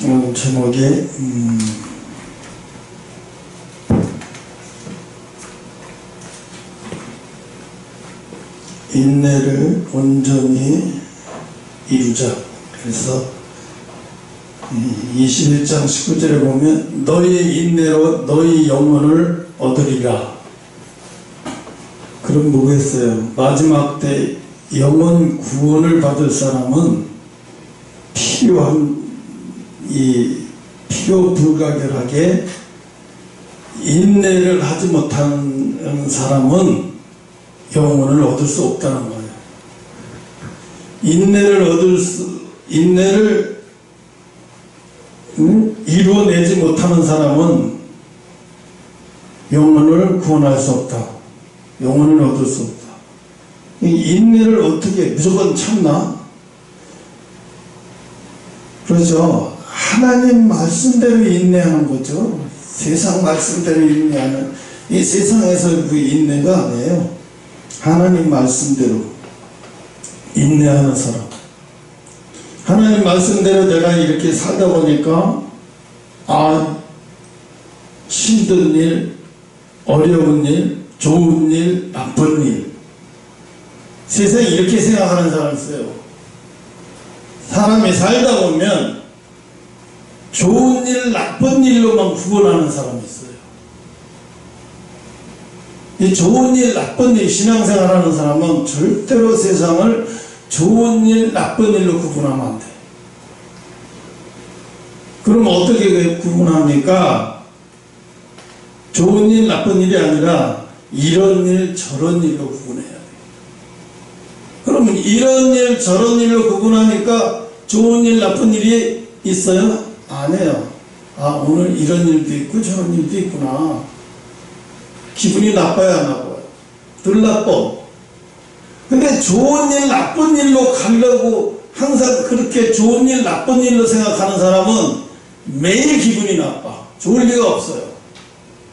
오늘 제목이 인내를 온전히 이루자. 그래서 21장 19절에 보면 너희 인내로 너희 영혼을 얻으리라. 그럼 뭐겠어요? 마지막 때 영혼 구원을 받을 사람은 필요 불가결하게 인내를 하지 못하는 사람은 영혼을 얻을 수 없다는 거예요. 인내를 이루어내지 못하는 사람은 영혼을 구원할 수 없다. 영혼을 얻을 수 없다. 인내를 어떻게 무조건 참나? 그렇죠. 하나님 말씀대로 인내하는 거죠. 세상 말씀대로 인내하는, 이 세상에서 그 인내가 아니에요. 하나님 말씀대로 인내하는 사람. 하나님 말씀대로 내가 이렇게 살다 보니까 힘든 일, 어려운 일, 좋은 일, 나쁜 일, 세상에 이렇게 생각하는 사람이 있어요. 사람이 살다 보면 좋은 일, 나쁜 일로만 구분하는 사람이 있어요. 이 좋은 일, 나쁜 일, 신앙생활하는 사람은 절대로 세상을 좋은 일, 나쁜 일로 구분하면 안 돼. 그럼 어떻게 구분합니까? 좋은 일, 나쁜 일이 아니라 이런 일, 저런 일로 구분해야 돼. 그러면 이런 일, 저런 일로 구분하니까 좋은 일, 나쁜 일이 있어요? 아니에요. 오늘 이런 일도 있고 저런 일도 있구나. 기분이 나빠야 안 나빠요? 덜 나빠. 근데 좋은 일, 나쁜 일로 가려고 항상 그렇게 좋은 일, 나쁜 일로 생각하는 사람은 매일 기분이 나빠. 좋을 리가 없어요.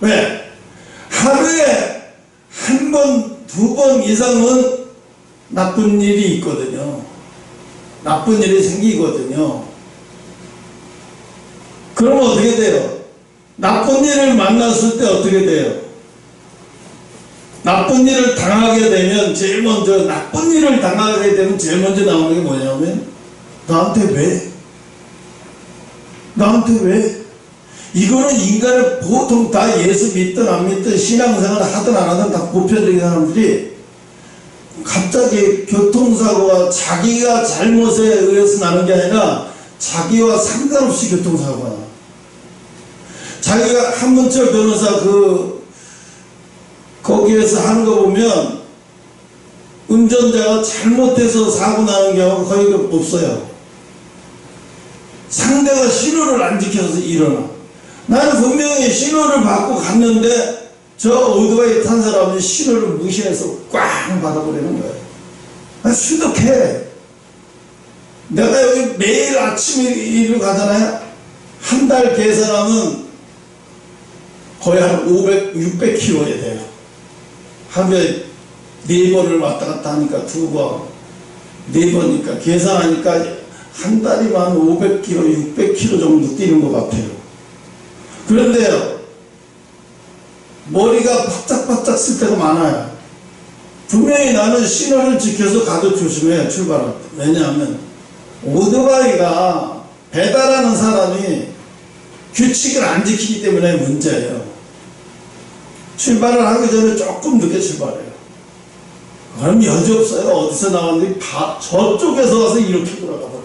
왜? 하루에 한 번, 두 번 이상은 나쁜 일이 있거든요. 나쁜 일이 생기거든요. 그러면 어떻게 돼요? 나쁜 일을 만났을 때 어떻게 돼요? 나쁜 일을 당하게 되면 제일 먼저 나오는 게 뭐냐면 나한테 왜? 이거는 인간을 보통 다 예수 믿든 안 믿든 신앙생활 하든 안 하든 다 보편적인 사람들이 갑자기 교통사고가 자기가 잘못에 의해서 나는 게 아니라 자기와 상관없이 교통사고가 나. 자기가 한문철 변호사 거기에서 하는 거 보면 운전자가 잘못해서 사고 나는 경우가 거의 없어요. 상대가 신호를 안 지켜서 일어나. 나는 분명히 신호를 받고 갔는데 저 오토바이 탄 사람은 신호를 무시해서 꽝 받아버리는 거예요. 수독해. 내가 여기 매일 아침에 일을 가잖아요. 한 달 계산하면 거의 한 600km에 돼요. 하루에 4번을 왔다 갔다 하니까 2번, 4번이니까 계산하니까 한 달이면 500km, 600km 정도 뛰는 것 같아요. 그런데요, 머리가 바짝바짝 쓸 때가 많아요. 분명히 나는 신호를 지켜서 가도 조심해요, 출발할 때. 왜냐하면 오토바이가 배달하는 사람이 규칙을 안 지키기 때문에 문제예요. 출발을 하기 전에 조금 늦게 출발해요. 그럼 여지 없어요. 어디서 나왔는데 저쪽에서 와서 이렇게 돌아가 버려요.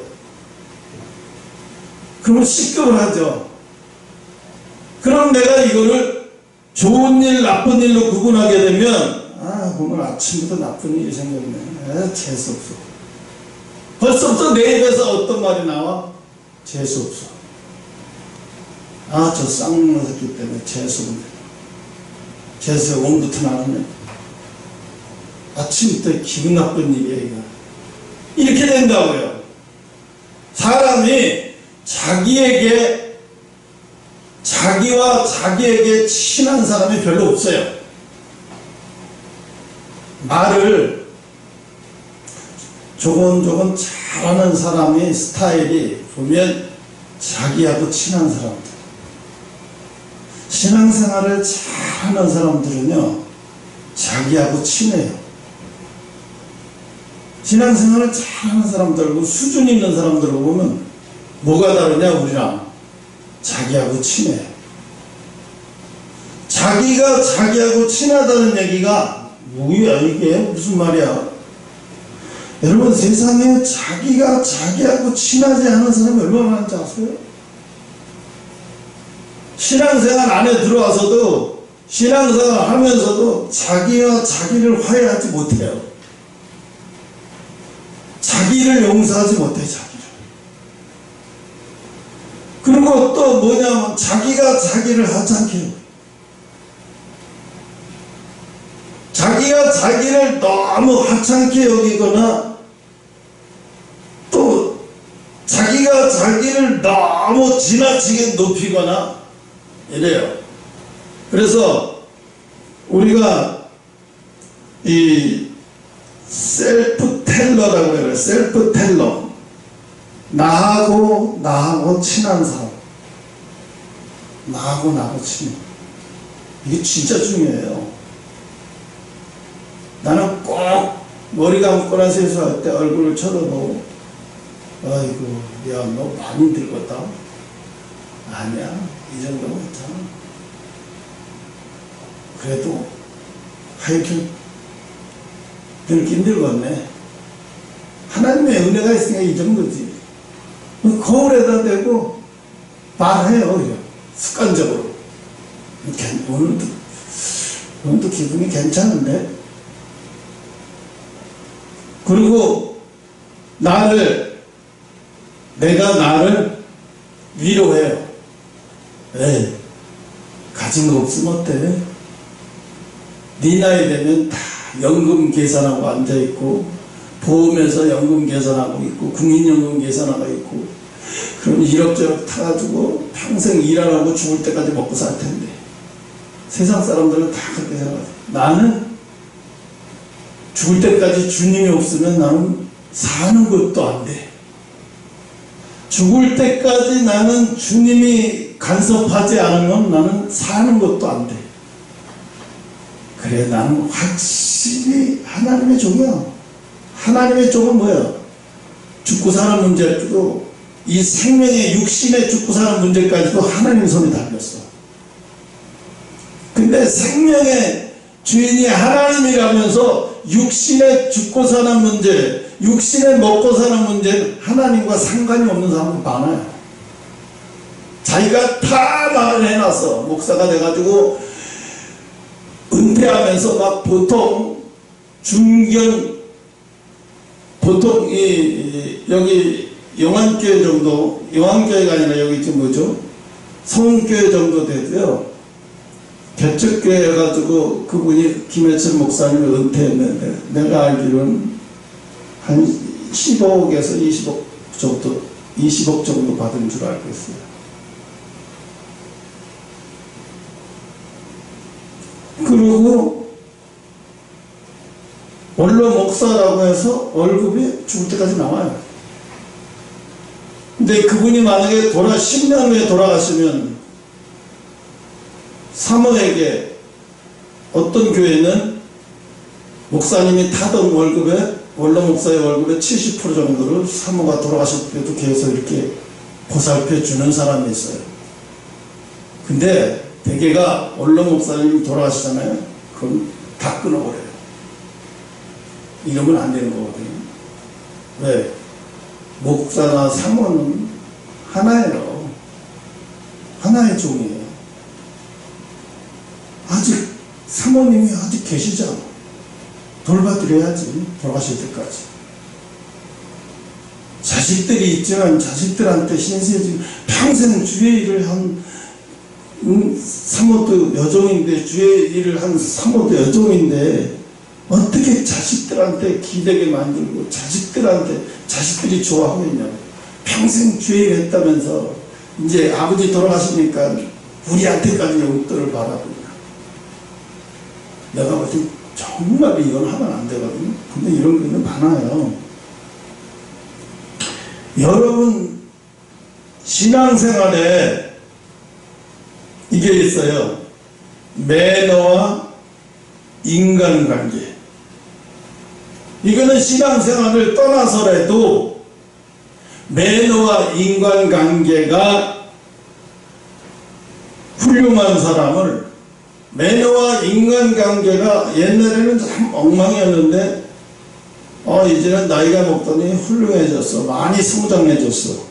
그러면 식겁을 하죠. 그럼 내가 이거를 좋은 일, 나쁜 일로 구분하게 되면 오늘 아침부터 나쁜 일이 생겼네. 재수없어. 벌써부터 내 입에서 어떤 말이 나와? 재수없어. 저 쌍놈 새끼 때문에 재수없네. 재수의 원부터 나오면 아침부터 기분 나쁜 일이야, 이거. 이렇게 된다고요. 사람이 자기와 자기에게 친한 사람이 별로 없어요. 말을 조곤조곤 잘하는 사람의 스타일이 보면 자기하고 친한 사람들. 신앙생활을 잘하는 사람들은요, 자기하고 친해요. 신앙생활을 잘하는 사람들하고 수준 있는 사람들을 보면 뭐가 다르냐, 우리랑? 자기하고 친해요. 자기가 자기하고 친하다는 얘기가 뭐야, 이게 무슨 말이야? 여러분, 세상에 자기가 자기하고 친하지 않은 사람이 얼마나 많은지 아세요? 신앙생활 안에 들어와서도, 신앙생활 하면서도 자기와 자기를 화해하지 못해요. 자기를 용서하지 못해, 자기를. 그리고 또 뭐냐면 자기가 자기를 하찮게 해요. 자기가 자기를 너무 하찮게 여기거나 또 자기가 자기를 너무 지나치게 높이거나 이래요. 그래서 우리가 이 셀프 텔러라고 해요. 셀프 텔러. 나하고 친한 사람. 나하고 친해. 이게 진짜 중요해요. 나는 꼭 머리 감거나 세수할 때 얼굴을 쳐다보고, 아이고, 야, 너 많이 늙었다. 아니야, 이 정도면 괜찮아. 그래도 하여튼 늙긴 늙었네. 하나님의 은혜가 있으니까 이 정도지. 거울에다 대고 말해요, 습관적으로. 오늘도 기분이 괜찮은데? 그리고 내가 나를 위로해요. 에이, 가진 거 없으면 어때? 네 나이 되면 다 연금 계산하고 앉아있고, 보험에서 연금 계산하고 있고, 국민연금 계산하고 있고, 그럼 이럭저럭 타가지고 평생 일 안 하고 죽을 때까지 먹고 살 텐데. 세상 사람들은 다 그렇게 생각해요. 나는 죽을 때까지 주님이 없으면 나는 사는 것도 안 돼. 죽을 때까지 나는 주님이 간섭하지 않으면 나는 사는 것도 안 돼. 그래, 나는 확실히 하나님의 종이야. 하나님의 종은 뭐야? 죽고 사는 문제도, 이 생명의 육신의 죽고 사는 문제까지도 하나님 손에 달렸어. 근데 생명의 주인이 하나님이라면서 육신의 죽고 사는 문제, 육신의 먹고 사는 문제는 하나님과 상관이 없는 사람도 많아요. 자기가 다 말을 해놨어. 목사가 돼가지고 은퇴하면서 막 보통 여기 영안교회 정도, 영안교회가 아니라 여기 지금 뭐죠? 성교회 정도 되고요. 개척교회 해가지고 그분이 김해철 목사님을 은퇴했는데, 내가 알기로는 한 15억에서 20억 정도 받은 줄 알고 있어요. 그리고 원로 목사라고 해서 월급이 죽을 때까지 나와요. 근데 그분이 만약에 10년 후에 돌아가시면 사모에게, 어떤 교회는 목사님이 타던 월급에, 원로 목사의 월급의 70% 정도를 사모가 돌아가실 때도 계속 이렇게 보살펴 주는 사람이 있어요. 근데 대개가 원로 목사님이 돌아가시잖아요. 그럼 다 끊어버려요. 이러면 안 되는 거거든요. 왜? 목사나 사모는 하나예요. 하나의 종이에요. 아직 사모님이 아직 계시잖아. 돌봐드려야지, 돌아가실 때까지. 자식들이 있지만 자식들한테 신세지, 평생 주의 일을 한 사모도 여종인데, 주의 일을 한 사모도 여종인데, 어떻게 자식들한테 기대게 만들고 자식들이 좋아하겠냐고. 평생 주의 일 했다면서 이제 아버지 돌아가시니까 우리한테까지 용돈을 바라보냐. 내가 볼 때 정말 이건 하면 안 되거든요. 근데 이런 경우는 많아요. 여러분 신앙생활에 이게 있어요. 매너와 인간관계. 이거는 신앙생활을 떠나서라도 매너와 인간관계가 훌륭한 사람을, 매너와 인간관계가 옛날에는 참 엉망이었는데 이제는 나이가 먹더니 훌륭해졌어. 많이 성장해졌어.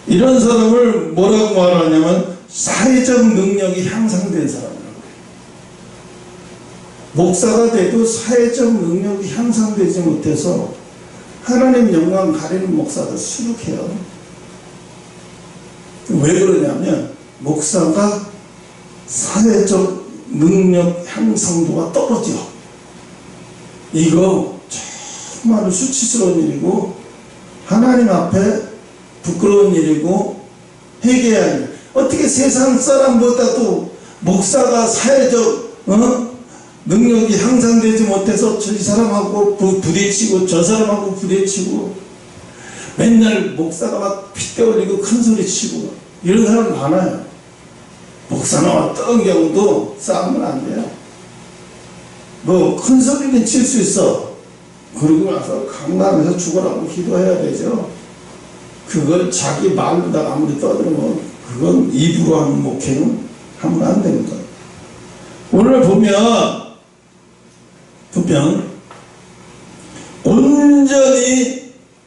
이런 사람을 뭐라고 말하냐면 사회적 능력이 향상된 사람이라고 해요. 목사가 돼도 사회적 능력이 향상되지 못해서 하나님 영광 가리는 목사가 수룩해요. 왜 그러냐면 목사가 사회적 능력 향상도가 떨어져. 이거 정말 수치스러운 일이고 하나님 앞에 부끄러운 일이고 회개해야 해요. 어떻게 세상 사람보다도 목사가 사회적 능력이 향상되지 못해서 저 사람하고 부딪히고 저 사람하고 부딪히고 맨날 목사가 막 핏대 올리고 큰소리 치고 이런 사람 많아요. 목사는 어떤 경우도 싸우면 안 돼요. 뭐 큰소리는 칠 수 있어. 그러고 나서 강남에서 죽으라고 기도해야 되죠. 그걸 자기 말로다가 아무리 떠들면 그건 입으로 하는 목회는 하면 안 됩니다. 오늘 보면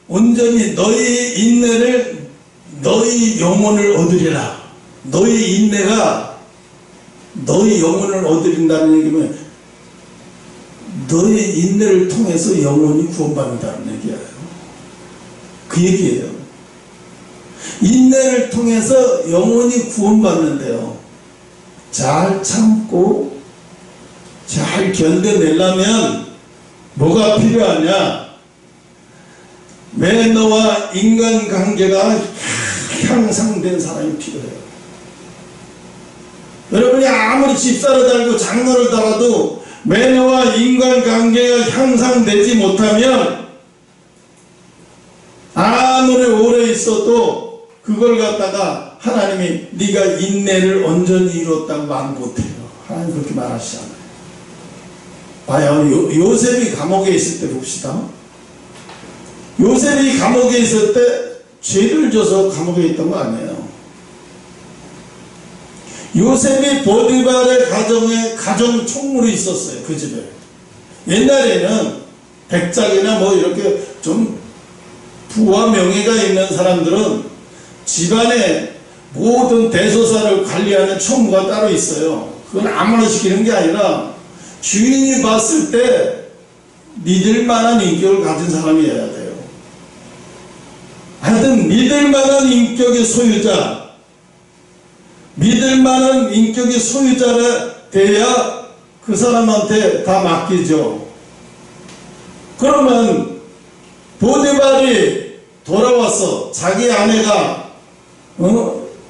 온전히 너희 인내를 너희 영혼을 얻으리라. 너희 인내가 너희 영혼을 얻으린다는 얘기면 너희 인내를 통해서 영혼이 구원받는다는 얘기예요. 그 얘기예요. 인내를 통해서 영혼이 구원받는데요. 잘 참고 잘 견뎌내려면 뭐가 필요하냐? 매너와 인간관계가 향상된 사람이 필요해요. 여러분이 아무리 집사를 달고 장로를 달아도 매너와 인간관계가 향상되지 못하면 아무리 오래 있어도 그걸 갖다가 하나님이 네가 인내를 온전히 이뤘다고 말 못해요. 하나님 그렇게 말하시잖아요. 봐요. 요셉이 감옥에 있을 때 봅시다. 요셉이 감옥에 있을 때 죄를 져서 감옥에 있던 거 아니에요. 요셉이 보디발의 가정에 가정 총무로 있었어요. 그 집에. 옛날에는 백작이나 뭐 이렇게 좀 부와 명예가 있는 사람들은 집안의 모든 대소사를 관리하는 총무가 따로 있어요. 그건 아무나 시키는 게 아니라 주인이 봤을 때 믿을 만한 인격을 가진 사람이어야 돼요. 하여튼 믿을 만한 인격의 소유자, 믿을 만한 인격의 소유자가 돼야 그 사람한테 다 맡기죠. 그러면 보디발이 돌아왔어. 자기 아내가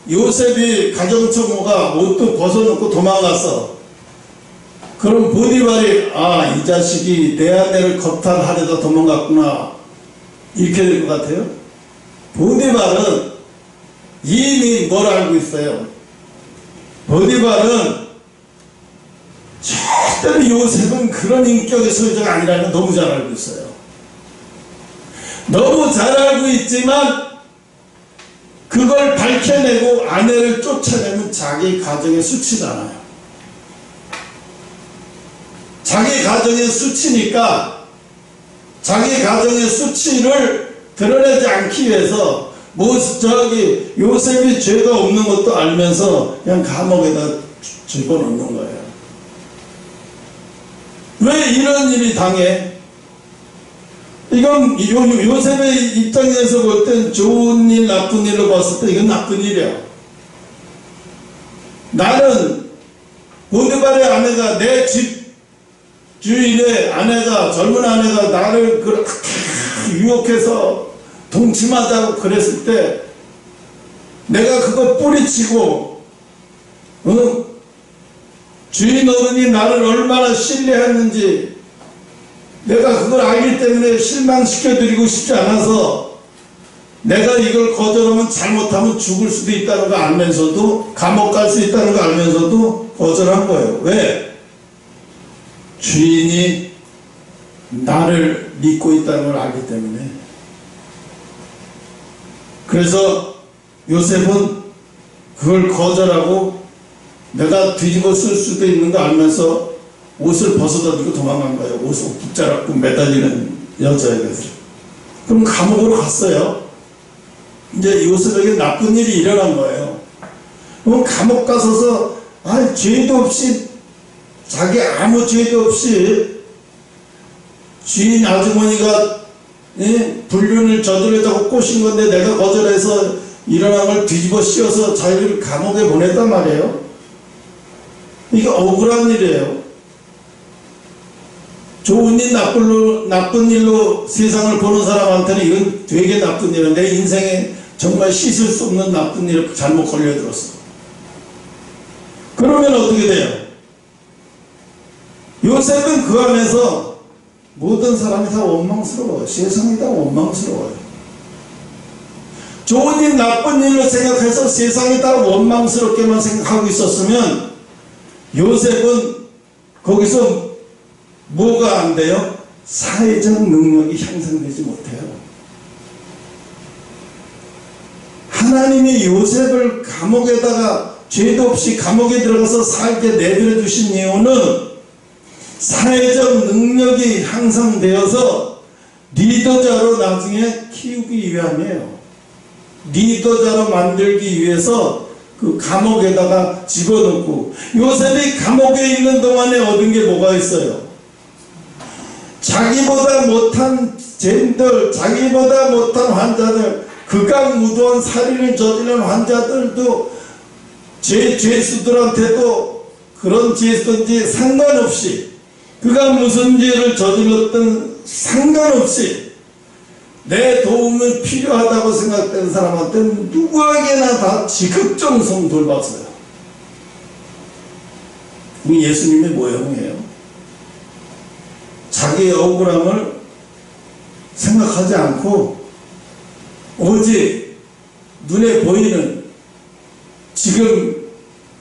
요셉이 가정총무가 옷도 벗어놓고 도망갔어. 그럼 보디발이 이 자식이 내 아내를 겁탈하려다 도망갔구나 이렇게 될 것 같아요. 보디발은 이미 뭘 알고 있어요. 보디발은 절대로 요셉은 그런 인격의 소유자가 아니라는 걸 너무 잘 알고 있어요. 너무 잘 알고 있지만 그걸 밝혀내고 아내를 쫓아내면 자기 가정의 수치잖아요. 자기 가정의 수치니까 자기 가정의 수치를 드러내지 않기 위해서 요셉이 죄가 없는 것도 알면서 그냥 감옥에다 집어넣는 거예요. 왜 이런 일이 당해? 이건 요셉의 입장에서 볼 땐 좋은 일, 나쁜 일로 봤을 때 이건 나쁜 일이야. 나는 보디발의 아내가 내 집 주인의 아내가 젊은 아내가 나를 그렇게 유혹해서 동침하자고 그랬을 때 내가 그거 뿌리치고 주인 어른이 나를 얼마나 신뢰했는지 내가 그걸 알기 때문에 실망시켜드리고 싶지 않아서 내가 이걸 거절하면 잘못하면 죽을 수도 있다는 거 알면서도, 감옥 갈 수 있다는 거 알면서도 거절한 거예요. 왜? 주인이 나를 믿고 있다는 걸 알기 때문에. 그래서 요셉은 그걸 거절하고 내가 뒤집어 쓸 수도 있는 거 알면서 옷을 벗어던지고 도망간 거예요. 옷을 붙잡고 매달리는 여자에게서. 그럼 감옥으로 갔어요. 이제 요셉에게 나쁜 일이 일어난 거예요. 그럼 감옥 가서서 죄도 없이, 자기 아무 죄도 없이 주인 아주머니가 불륜을 저지르자고 꼬신 건데 내가 거절해서 일어난 걸 뒤집어 씌워서 자기를 감옥에 보냈단 말이에요. 이게 억울한 일이에요. 좋은 일, 나쁜 일로 세상을 보는 사람한테는 이건 되게 나쁜 일이에요. 내 인생에 정말 씻을 수 없는 나쁜 일 잘못 걸려들었어. 그러면 어떻게 돼요? 요셉은 그 안에서 모든 사람이 다 원망스러워요. 세상이 다 원망스러워요. 좋은 일, 나쁜 일로 생각해서 세상이 다 원망스럽게만 생각하고 있었으면 요셉은 거기서 뭐가 안 돼요? 사회적 능력이 향상되지 못해요. 하나님이 요셉을 감옥에다가 죄도 없이 감옥에 들어가서 살게 내버려 주신 이유는 사회적 능력이 향상되어서 리더자로 나중에 키우기 위함이에요. 리더자로 만들기 위해서 그 감옥에다가 집어넣고, 요셉이 감옥에 있는 동안에 얻은 게 뭐가 있어요? 자기보다 못한 죄인들, 자기보다 못한 환자들, 극악무도한 살인을 저지른 환자들도 죄수들한테도 그런 죄수든지 상관없이, 그가 무슨 죄를 저질렀든 상관없이 내 도움은 필요하다고 생각되는 사람한테는 누구에게나 다 지극정성 돌봤어요. 이 예수님의 모형이에요. 자기의 억울함을 생각하지 않고 오직 눈에 보이는, 지금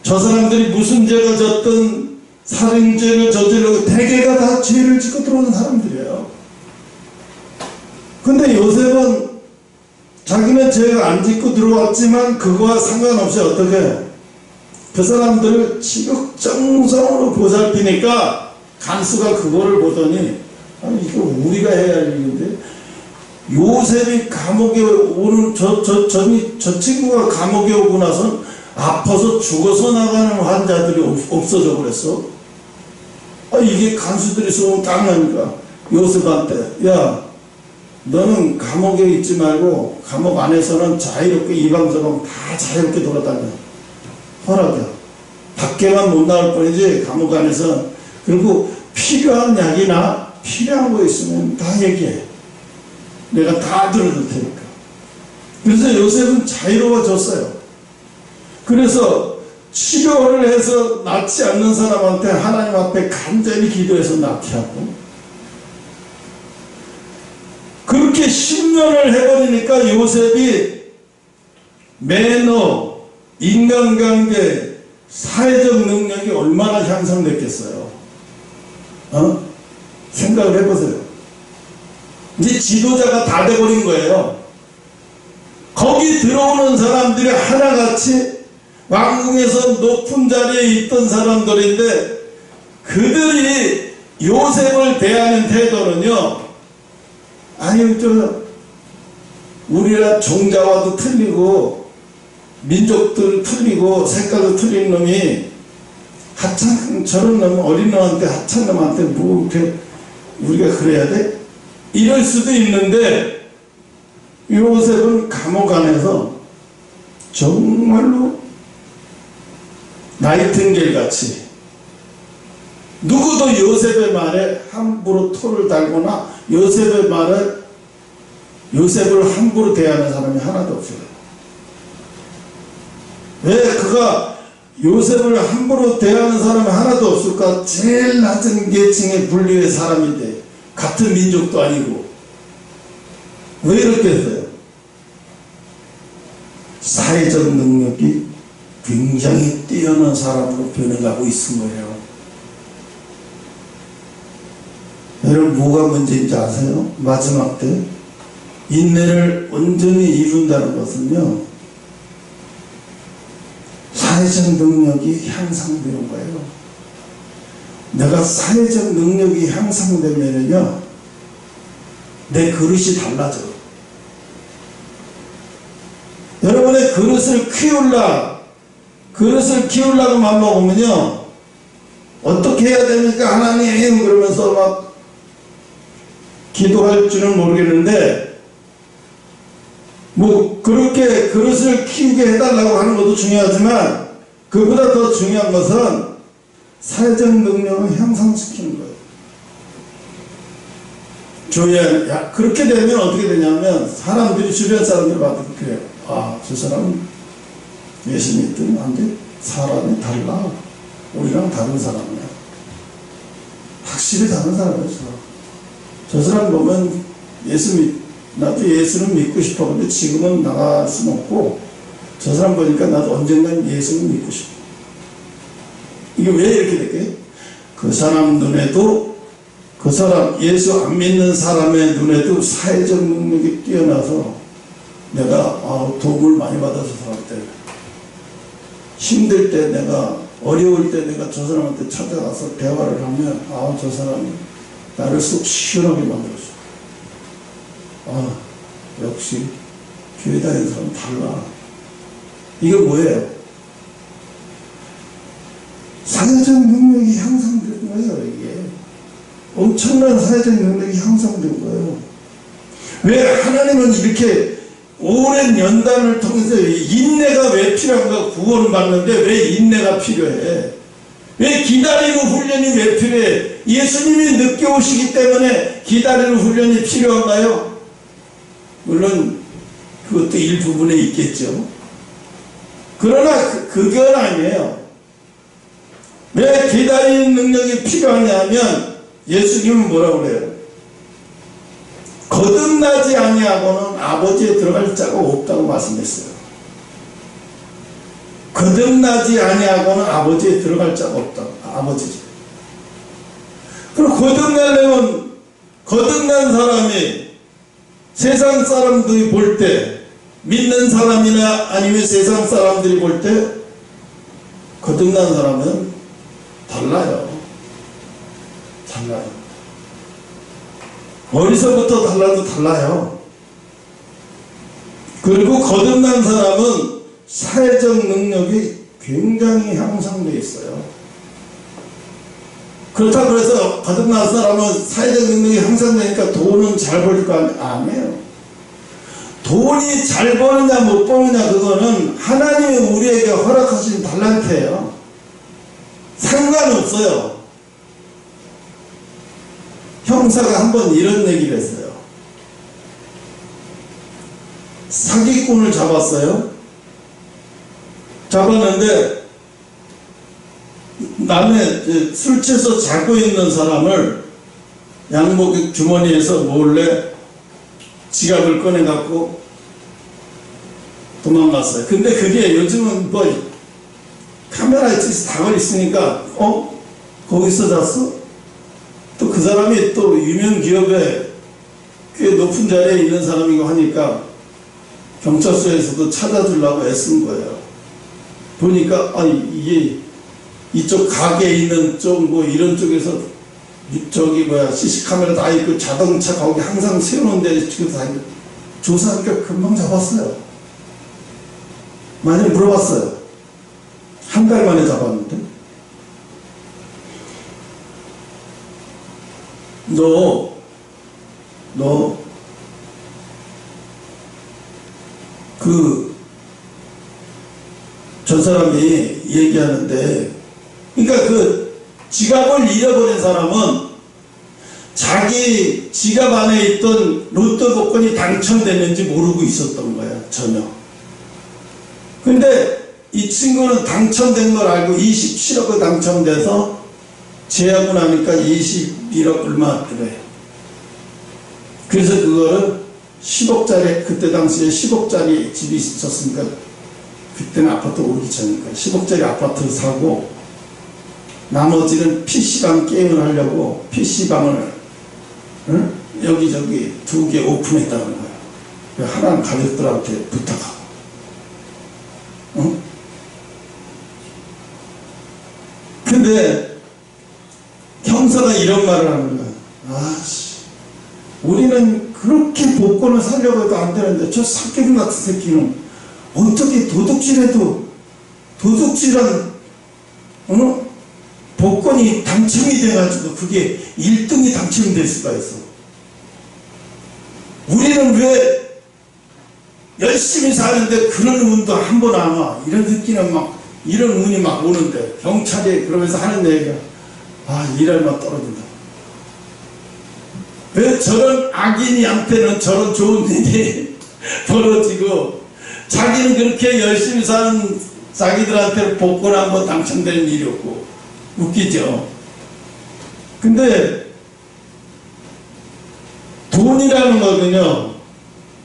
저 사람들이 무슨 죄가 졌든 살인죄를 저지르고 대개가 다 죄를 짓고 들어오는 사람들이에요. 근데 요셉은 자기는 죄를 안 짓고 들어왔지만 그거와 상관없이 어떻게 그 사람들을 지극정성으로 보살피니까 간수가 그거를 보더니 이거 우리가 해야 할 일인데, 요셉이 감옥에 오는 저 친구가 감옥에 오고 나서 아파서 죽어서 나가는 환자들이 없어져 버렸어. 이게 간수들이 쏘면 깡나니까 요셉한테, 야, 너는 감옥에 있지 말고 감옥 안에서는 자유롭게 이방저방 다 자유롭게 돌아다녀. 허락이야. 밖에만 못 나올 뿐이지 감옥 안에서. 그리고 필요한 약이나 필요한 거 있으면 다 얘기해. 내가 다 들어줄 테니까. 그래서 요셉은 자유로워졌어요. 그래서 치료를 해서 낫지 않는 사람한테 하나님 앞에 간절히 기도해서 낫게 하고, 그렇게 10년을 해버리니까 요셉이 매너, 인간관계, 사회적 능력이 얼마나 향상됐겠어요. 생각을 해보세요. 이제 지도자가 다 돼버린 거예요. 거기 들어오는 사람들이 하나같이 왕궁에서 높은 자리에 있던 사람들인데, 그들이 요셉을 대하는 태도는요, 우리나라 종자와도 틀리고 민족들 틀리고 색깔도 틀린 놈이 하찮은, 저런 놈, 어린 놈한테, 하찮은 놈한테 뭐 이렇게 우리가 그래야 돼? 이럴 수도 있는데, 요셉은 감옥 안에서 정말로 나이팅게일 같이 누구도 요셉의 말에 함부로 토를 달거나 요셉의 말에, 요셉을 함부로 대하는 사람이 하나도 없어요. 왜 그가 요셉을 함부로 대하는 사람이 하나도 없을까? 제일 낮은 계층의 분류의 사람인데, 같은 민족도 아니고. 왜 이렇게 했어요? 사회적 능력이 굉장히 뛰어난 사람으로 변해가고 있은 거예요. 여러분, 뭐가 문제인지 아세요? 마지막 때 인내를 온전히 이룬다는 것은요, 사회적 능력이 향상되는 거예요. 내가 사회적 능력이 향상되면요, 내 그릇이 달라져. 여러분의 그릇을 키우려고 맘먹으면요, 어떻게 해야 됩니까? 하나님, 그러면서 막 기도할 줄은 모르겠는데, 뭐 그렇게 그릇을 키우게 해달라고 하는 것도 중요하지만, 그보다 더 중요한 것은 사회적 능력을 향상시키는 거예요. 그렇게 되면 어떻게 되냐면, 주변 사람들이 봐도 그래요. 아, 저 사람은 예수 믿더니 안돼, 사람이 달라. 우리랑 다른 사람이야. 확실히 다른 사람이었어. 저 사람 보면 나도 예수는 믿고 싶어. 근데 지금은 나갈 수는 없고, 저 사람 보니까 나도 언젠간 예수는 믿고 싶어. 이게 왜 이렇게 될까요? 그 사람 눈에도, 그 사람, 예수 안 믿는 사람의 눈에도 사회적 능력이 뛰어나서 내가 도움을 많이 받아서 살 때, 힘들 때, 내가 어려울 때 내가 저 사람한테 찾아가서 대화를 하면, 저 사람이 나를 속 시원하게 만들었어. 역시 교회 다니는 사람 달라. 이거 뭐예요? 사회적 능력이 향상된 거예요. 이게 엄청난 사회적 능력이 향상된 거예요. 왜 하나님은 이렇게 오랜 연단을 통해서 인내가 왜 필요한가? 구원을 받는데 왜 인내가 필요해? 왜 기다리는 훈련이 왜 필요해? 예수님이 늦게 오시기 때문에 기다리는 훈련이 필요한가요? 물론 그것도 일부분에 있겠죠. 그러나 그건 아니에요. 왜 기다리는 능력이 필요하냐면, 예수님은 뭐라고 그래요? 거듭나지 아니하고는 아버지에 들어갈 자가 없다고 말씀했어요. 거듭나지 아니하고는 아버지에 들어갈 자가 없다. 아버지죠. 그럼 거듭나려면, 거듭난 사람이 세상 사람들이 볼 때, 믿는 사람이나 아니면 세상 사람들이 볼 때, 거듭난 사람은 달라요. 달라요. 어디서부터 달라요. 그리고 거듭난 사람은 사회적 능력이 굉장히 향상되어 있어요. 그렇다고 해서 거듭난 사람은 사회적 능력이 향상되니까 돈은 잘 벌 거 아니에요. 돈이 잘 버느냐 못 버느냐, 그거는 하나님이 우리에게 허락하신 달란트예요. 상관없어요. 형사가 한번 이런 얘기를 했어요. 사기꾼을 잡았는데 남의 술 취해서 자고 있는 사람을 양복 주머니에서 몰래 지갑을 꺼내갖고 도망갔어요. 근데 그게 요즘은 뭐 카메라에 다 있으니까 거기서 잤어? 또 그 사람이 또 유명 기업에 꽤 높은 자리에 있는 사람이고 하니까 경찰서에서도 찾아주려고 애쓴 거예요. 보니까 이게 이쪽 가게에 있는 쪽 뭐 이런 쪽에서 CC 카메라 다 있고 자동차 거기 항상 세우는 데 지금 다 있고 조사하니까 금방 잡았어요. 많이 물어봤어요. 한 달 만에 잡았는데. 저 사람이 얘기하는데, 그러니까 지갑을 잃어버린 사람은 자기 지갑 안에 있던 로또 복권이 당첨됐는지 모르고 있었던 거야, 전혀. 근데 이 친구는 당첨된 걸 알고 27억을 당첨돼서 제하고 나니까 21억 얼마 그래. 그래서 그거를 10억짜리, 그때 당시에 10억짜리 집이 있었으니까 그때는 아파트 오기 전이니까 10억짜리 아파트를 사고 나머지는 PC방 게임을 하려고 PC방을 여기저기 2개 오픈했다는 거야. 하나는 가족들한테 부탁하고. 근데 형사가 이런 말을 하는 거야. 아씨, 우리는 그렇게 복권을 사려고 해도 안 되는데 저 사기꾼 같은 새끼는 어떻게 도둑질해도 도둑질한 복권이 당첨이 돼가지고 그게 1등이 당첨이 될 수가 있어. 우리는 왜 열심히 사는데 그런 운도 한 번 안 와. 이런 느끼는 막 이런 운이 막 오는데 경찰이 그러면서 하는 얘기가 일할만 떨어진다. 왜 저런 악인이한테는 저런 좋은 일이 벌어지고 자기는 그렇게 열심히 사는 자기들한테 복권 한번 당첨되는 일이 없고 웃기죠. 근데 돈이라는 거는요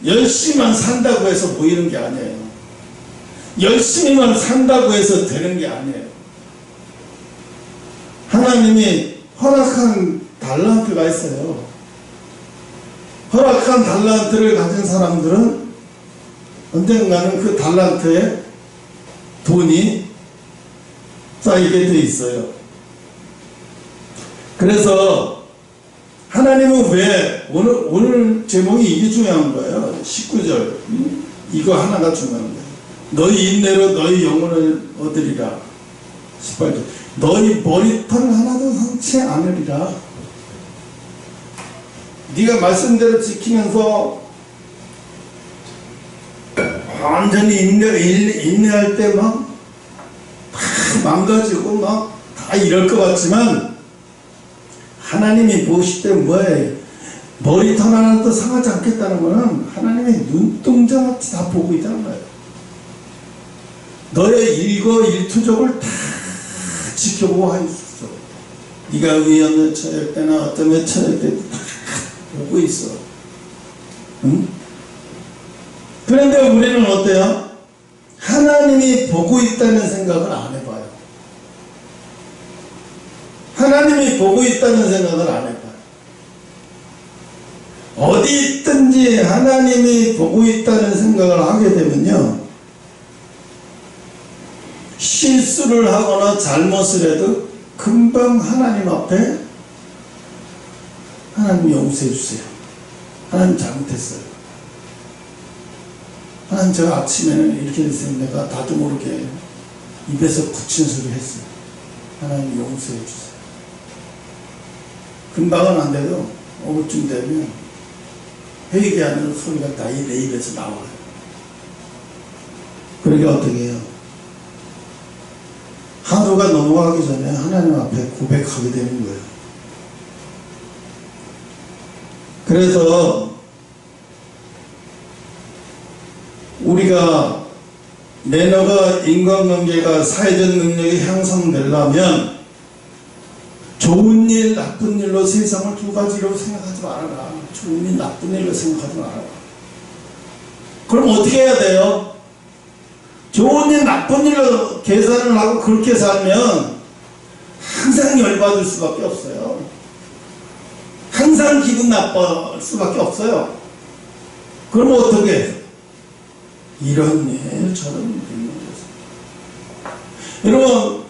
열심히만 산다고 해서 보이는 게 아니에요. 열심히만 산다고 해서 되는 게 아니에요. 하나님이 허락한 달란트가 있어요. 허락한 달란트를 가진 사람들은 언젠가는 그 달란트에 돈이 쌓이게 돼 있어요. 그래서 하나님은 왜 오늘 제목이 이게 중요한 거예요. 19절 이거 하나가 중요한 거예요. 너희 인내로 너희 영혼을 얻으리라. 18절 너희 머리털 하나도 상치 않으리라. 네가 말씀대로 지키면서 완전히 인내할 때 막 망가지고 막 다 이럴 것 같지만 하나님이 보실 때 뭐예요? 머리털 하나도 상하지 않겠다는 거는 하나님의 눈동자같이 다 보고 있다는 거예요. 너의 일거일투족을 다 지켜보고 있어. 네가 위험에 처할 때나 어떤 에 처할 때도 다 보고 있어. 응? 그런데 우리는 어때요? 하나님이 보고 있다는 생각을 안 해봐요. 하나님이 보고 있다는 생각을 안 해봐요. 어디 있든지 하나님이 보고 있다는 생각을 하게 되면요 실수를 하거나 잘못을 해도 금방 하나님 앞에 하나님 용서해 주세요. 하나님 잘못했어요. 하나님 제가 아침에는 이렇게 됐어요. 내가 나도 모르게 입에서 붙인 소리 했어요. 하나님 용서해 주세요. 금방은 안 돼도 오후쯤 되면 회개하는 소리가 다 내 입에서 나와요. 그러게 어떻게 해요? 하루가 넘어가기 전에 하나님 앞에 고백하게 되는 거예요. 그래서 우리가 매너가 인간관계가 사회적 능력이 향상되려면 좋은 일, 나쁜 일로 세상을 두 가지로 생각하지 말아라. 좋은 일, 나쁜 일로 생각하지 말아라. 그럼 어떻게 해야 돼요? 좋은 일, 나쁜 일로 계산을 하고 그렇게 살면 항상 열받을 수밖에 없어요. 항상 기분 나쁠 수밖에 없어요. 그럼 어떻게 해요? 이런 일, 저런 일. 여러분,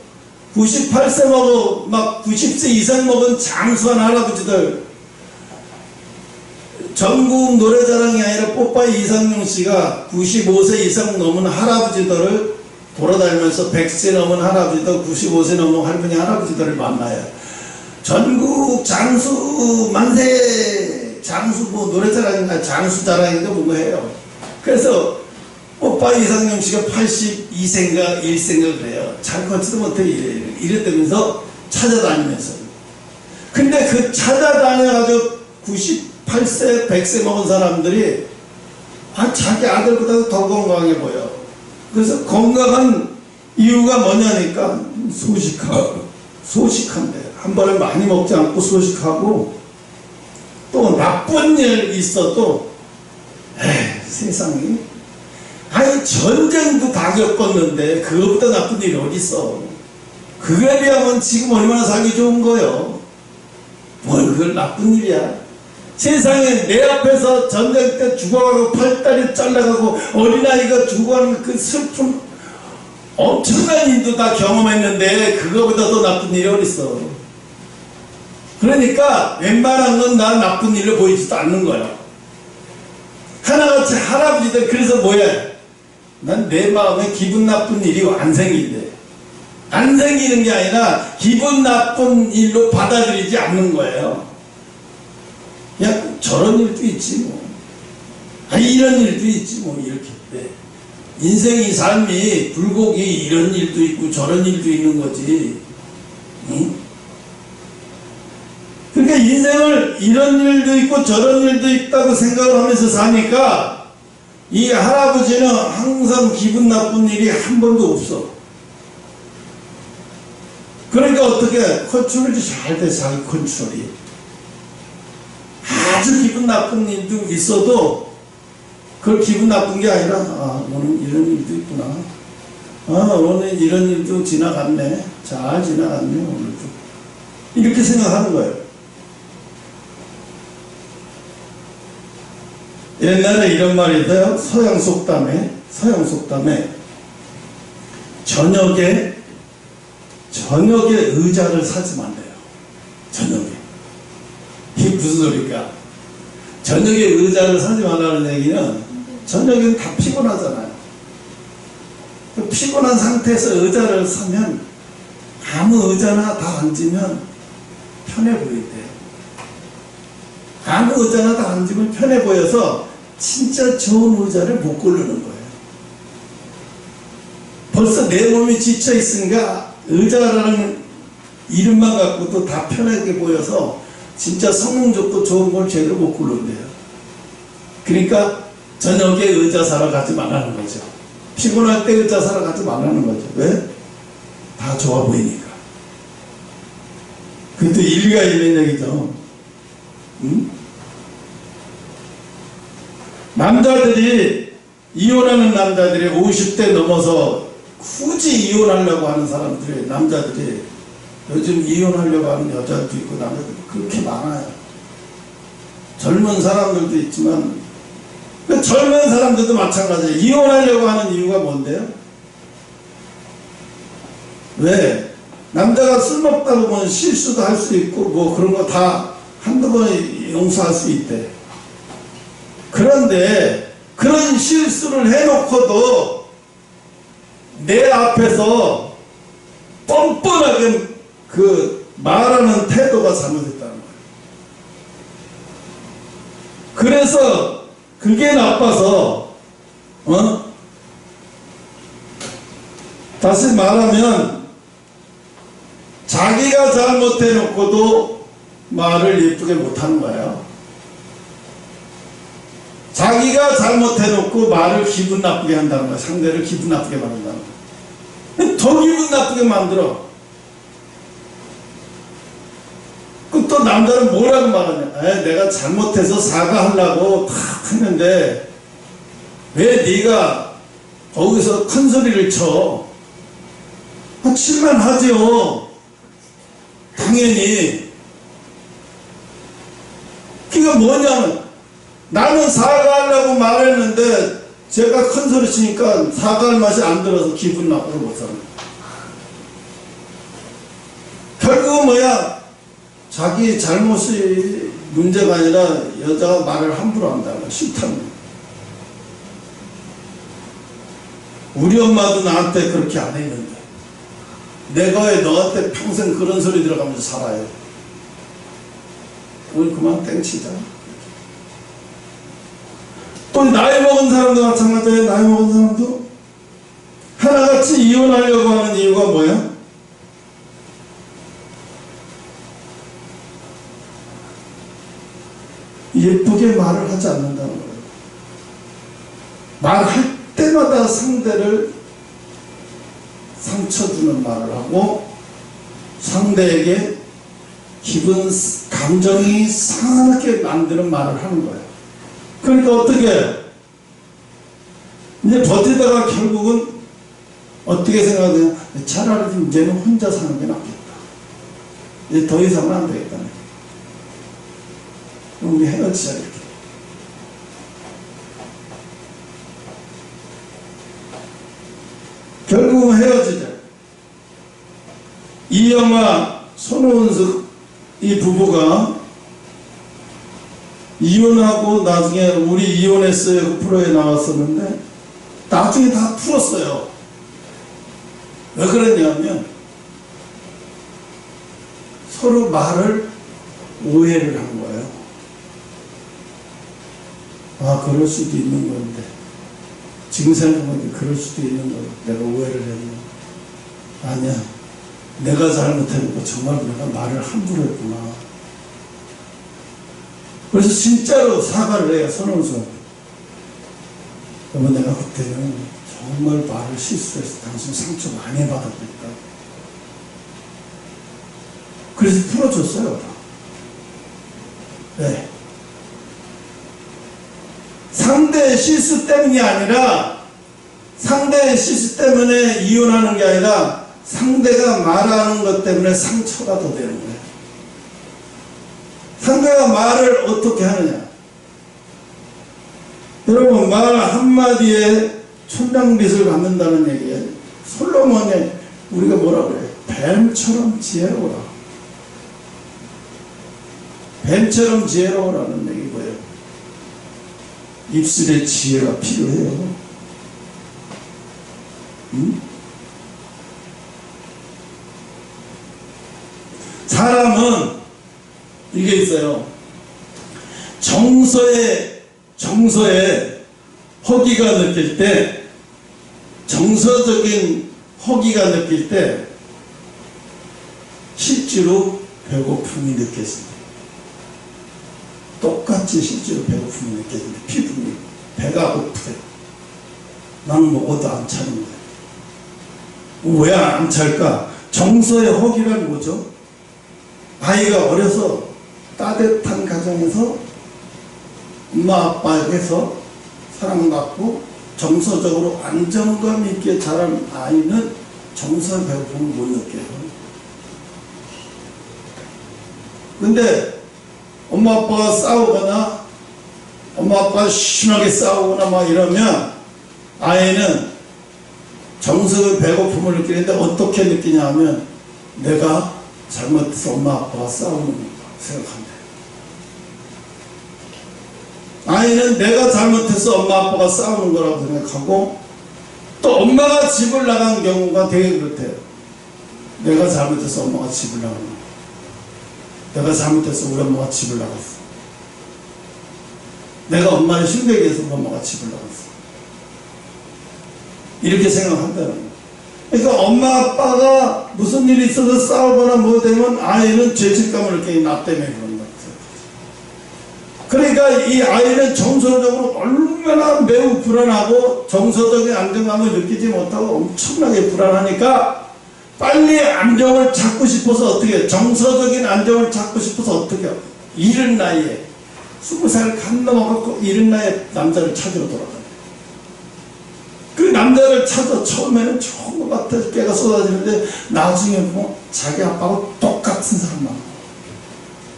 98세 먹어, 막 90세 이상 먹은 장수한 할아버지들, 전국 노래자랑이 아니라 뽀빠이 이상용 씨가 95세 이상 넘은 할아버지들을 돌아다니면서 100세 넘은 할아버지들, 95세 넘은 할머니 할아버지들을 만나요. 전국 장수 만세, 장수 뭐 노래자랑인가 장수자랑인가 뭔가 해요. 그래서 뽀빠이 이상용 씨가 82세인가 1세인가 그래요. 잘 걷지도 못해 이랬다면서 찾아다니면서. 근데 그 찾아다녀가지고 98세 100세 먹은 사람들이 자기 아들보다도 더 건강해 보여. 그래서 건강한 이유가 뭐냐니까 소식한데 한 번에 많이 먹지 않고 소식하고 또 나쁜 일 있어도 세상이 아니 전쟁도 다 겪었는데 그것보다 나쁜 일이 어딨어. 그거에 비하면 지금 얼마나 살기 좋은 거요. 뭘 그걸 나쁜 일이야. 세상에 내 앞에서 전쟁 때 죽어가고 팔다리 잘라가고 어린아이가 죽어가는 그 슬픔 엄청난 일도 다 경험했는데 그거보다 더 나쁜 일이 어딨어. 그러니까 웬만한 건 나 나쁜 일로 보이지도 않는 거야. 하나같이 할아버지들 그래서 뭐야, 난 내 마음에 기분 나쁜 일이 안 생긴대. 안 생기는 게 아니라 기분 나쁜 일로 받아들이지 않는 거예요. 그냥 저런 일도 있지 뭐, 이런 일도 있지 뭐, 이렇게. 네. 인생이 삶이 불고기 이런 일도 있고 저런 일도 있는 거지. 응? 그러니까 인생을 이런 일도 있고 저런 일도 있다고 생각을 하면서 사니까 이 할아버지는 항상 기분 나쁜 일이 한 번도 없어. 그러니까 어떻게 컨트롤이 잘 돼, 자기 컨트롤이. 아주 기분 나쁜 일도 있어도 그걸 기분 나쁜 게 아니라 오늘 이런 일도 있구나. 오늘 이런 일도 지나갔네. 잘 지나갔네 오늘도. 이렇게 생각하는 거예요. 옛날에 이런 말이 있어요. 서양 속담에 저녁에 의자를 사지 말래요. 저녁에. 이게 무슨 소리일까? 저녁에 의자를 사지 말라는 얘기는 저녁에는 다 피곤하잖아요. 피곤한 상태에서 의자를 사면 아무 의자나 다 앉으면 편해 보인대요. 아무 의자나 다 앉으면 편해 보여서 진짜 좋은 의자를 못 고르는 거예요. 벌써 내 몸이 지쳐 있으니까 의자라는 이름만 갖고도 다 편하게 보여서 진짜 성능 좋고 좋은 걸 제대로 못 고른대요. 그러니까 저녁에 의자 사러 가지 말라는 거죠. 피곤할 때 의자 사러 가지 말라는 거죠. 왜? 다 좋아 보이니까. 그것도 일리가 있는 얘기죠. 응? 남자들이, 이혼하는 남자들이 50대 넘어서 굳이 이혼하려고 하는 사람들이, 남자들이 요즘 이혼하려고 하는 여자도 있고 남자도 그렇게 많아요. 젊은 사람들도 있지만 그 젊은 사람들도 마찬가지예요. 이혼하려고 하는 이유가 뭔데요? 왜? 남자가 술 먹다 보면 실수도 할 수 있고 뭐 그런 거 다 한두 번에 용서할 수 있대. 그런데 그런 실수를 해놓고도 내 앞에서 뻔뻔하게 그 말하는 태도가 잘못됐다는 거예요. 그래서 그게 나빠서 다시 말하면 자기가 잘못해놓고도 말을 예쁘게 못하는 거예요. 자기가 잘못해놓고 말을 기분 나쁘게 한다는 거야. 상대를 기분 나쁘게 만든다는 거야. 더 기분 나쁘게 만들어. 또 남자는 뭐라고 말하냐. 내가 잘못해서 사과하려고 탁 했는데 왜 네가 거기서 큰 소리를 쳐. 칠만 하지요. 당연히. 그게 뭐냐면 나는 사과하려고 말했는데 제가 큰 소리 치니까 사과할 맛이 안 들어서 기분 나빠서 못 사는 거야. 결국은 뭐야? 자기 잘못이 문제가 아니라 여자가 말을 함부로 한다는 거야. 싫다는 거야. 우리 엄마도 나한테 그렇게 안 했는데 내가 왜 너한테 평생 그런 소리 들어가면서 살아요? 우리 그만 땡치자. 또 나이 먹은 사람도 마찬가지예요. 나이 먹은 사람도 하나같이 이혼하려고 하는 이유가 뭐야? 예쁘게 말을 하지 않는다는 거예요. 말할 때마다 상대를 상처 주는 말을 하고 상대에게 감정이 상하게 만드는 말을 하는 거예요. 그러니까 어떻게 이제 버티다가 결국은 어떻게 생각해요? 차라리 이제는 혼자 사는 게 낫겠다. 이제 더 이상은 안 되겠다. 그럼 우리 헤어지자 이렇게. 결국은 헤어지자. 이영아, 손원석 이 부부가 이혼하고 나중에 우리 이혼했어요 그 프로에 나왔었는데 나중에 다 풀었어요. 왜 그랬냐면 서로 말을 오해를 한 거예요. 아, 그럴 수도 있는 건데 지금 생각해보면 그럴 수도 있는 거예요. 내가 오해를 했네. 아니야, 내가 잘못했고 정말 내가 말을 함부로 했구나. 그래서 진짜로 사과를 해요. 손원수, 여보, 내가 그때는 정말 말을 실수해서 당신 상처 많이 받았으니까. 그래서 풀어줬어요. 네. 상대의 실수 때문이 아니라, 상대의 실수 때문에 이혼하는 게 아니라 상대가 말하는 것 때문에 상처가 더 되는 거예요. 상대가 말을 어떻게 하느냐. 여러분, 말 한마디에 천냥빚을 받는다는 얘기예요. 솔로몬의 우리가 뭐라고 해요? 뱀처럼 지혜로워라. 뱀처럼 지혜로워라는 얘기 뭐예요? 입술에 지혜가 필요해요. 사람은 이게 있어요. 정서에 허기가 느낄 때, 정서적인 허기가 느낄 때 실제로 배고픔이 느껴집니다. 똑같이 실제로 배고픔이 느껴집니다. 피부니 배가 고프대. 나는 먹어도 안 차는 거예요. 왜 안 찰까? 정서의 허기란 뭐죠? 아이가 어려서 따뜻한 가정에서 엄마 아빠에게서 사랑받고 정서적으로 안정감 있게 자란 아이는 정서의 배고픔을 못 느껴요. 근데 엄마 아빠가 싸우거나 엄마 아빠가 심하게 싸우거나 막 이러면 아이는 정서의 배고픔을 느끼는데 어떻게 느끼냐 하면 내가 잘못해서 엄마 아빠가 싸우는 거 생각합니다. 아이는 내가 잘못해서 엄마 아빠가 싸우는 거라고 생각하고, 또 엄마가 집을 나간 경우가 되게 그렇대요. 내가 잘못해서 엄마가 집을 나간 거야. 내가 잘못해서 우리 엄마가 집을 나갔어. 내가 엄마를 힘들게 해서 우리 엄마가 집을 나갔어. 이렇게 생각한다는 거예요. 그러니까 엄마 아빠가 무슨 일이 있어서 싸우거나 뭐 되면 아이는 죄책감을 느끼니 나 때문에 그런 것 같아요. 그러니까 이 아이는 정서적으로 얼마나 매우 불안하고 정서적인 안정감을 느끼지 못하고 엄청나게 불안하니까 빨리 안정을 찾고 싶어서 어떻게 해요? 정서적인 안정을 찾고 싶어서 어떻게 해요? 이른 나이에 20살 간 넘어갖고 이른 나이에 남자를 찾으러 돌아가요. 그 남자를 찾아 처음에는 좋은 것 같아서 깨가 쏟아지는데 나중에 보면 자기 아빠하고 똑같은 사람 만나.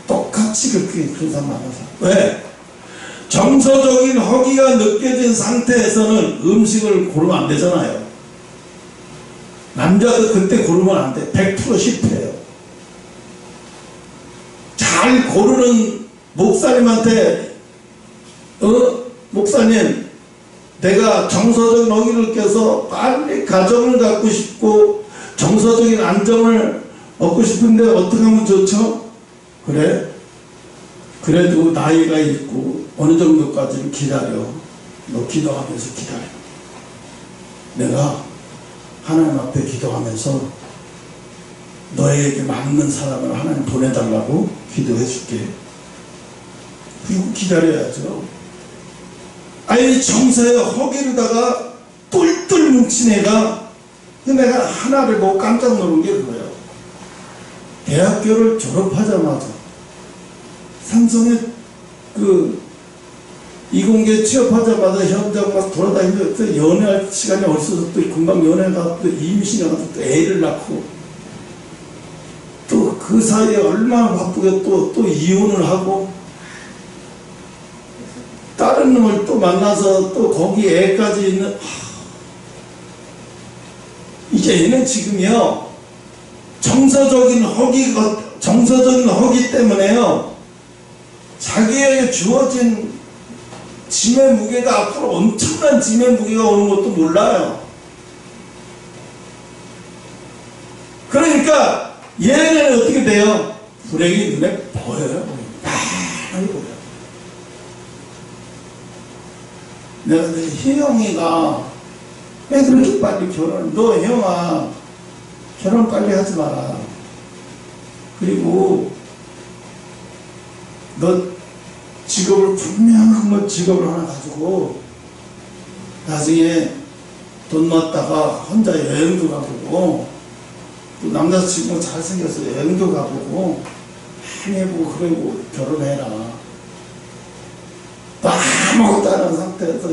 똑같이 그런 사람 만나서. 왜? 정서적인 허기가 느껴진 상태에서는 음식을 고르면 안 되잖아요. 남자도 그때 고르면 안 돼. 100% 실패해요. 잘 고르는 목사님한테 목사님, 내가 정서적인 허기를 껴서 빨리 가정을 갖고 싶고 정서적인 안정을 얻고 싶은데 어떻게 하면 좋죠? 그래? 그래도 나이가 있고 어느 정도까지는 기다려. 너 기도하면서 기다려. 내가 하나님 앞에 기도하면서 너에게 맞는 사람을 하나님 보내달라고 기도해 줄게. 그리고 기다려야죠. 아이 정서에 허기르다가 똘똘 뭉친 애가, 내가 하나를 보고 깜짝 놀란 게 그거예요. 대학교를 졸업하자마자 삼성의 그 이공계 취업하자마자 현장 막 돌아다니면서 또 연애할 시간이 없어서 또 금방 연애가 또 임신해 가서 또 애를 낳고 또 그 사이에 얼마나 바쁘게 또 이혼을 하고 다른 놈을 또 만나서 또 거기 애까지 있는 이제 얘는 지금이요 정서적인 허기 때문에요 자기에게 주어진 짐의 무게가 앞으로 엄청난 짐의 무게가 오는 것도 몰라요. 그러니까 얘는 어떻게 돼요? 불행이 눈에 보여요. 많이 보여요. 내가 혜영이가 왜 그렇게 빨리 너 혜영아 결혼 빨리 하지 마라. 그리고 너 직업을 분명한 직업을 하나 가지고 나중에 돈 모았다가 혼자 여행도 가보고 또 남자친구 잘생겨서 여행도 가보고 많이 해보고 그러고 결혼해라. 또 아무것도 안 한 상태에서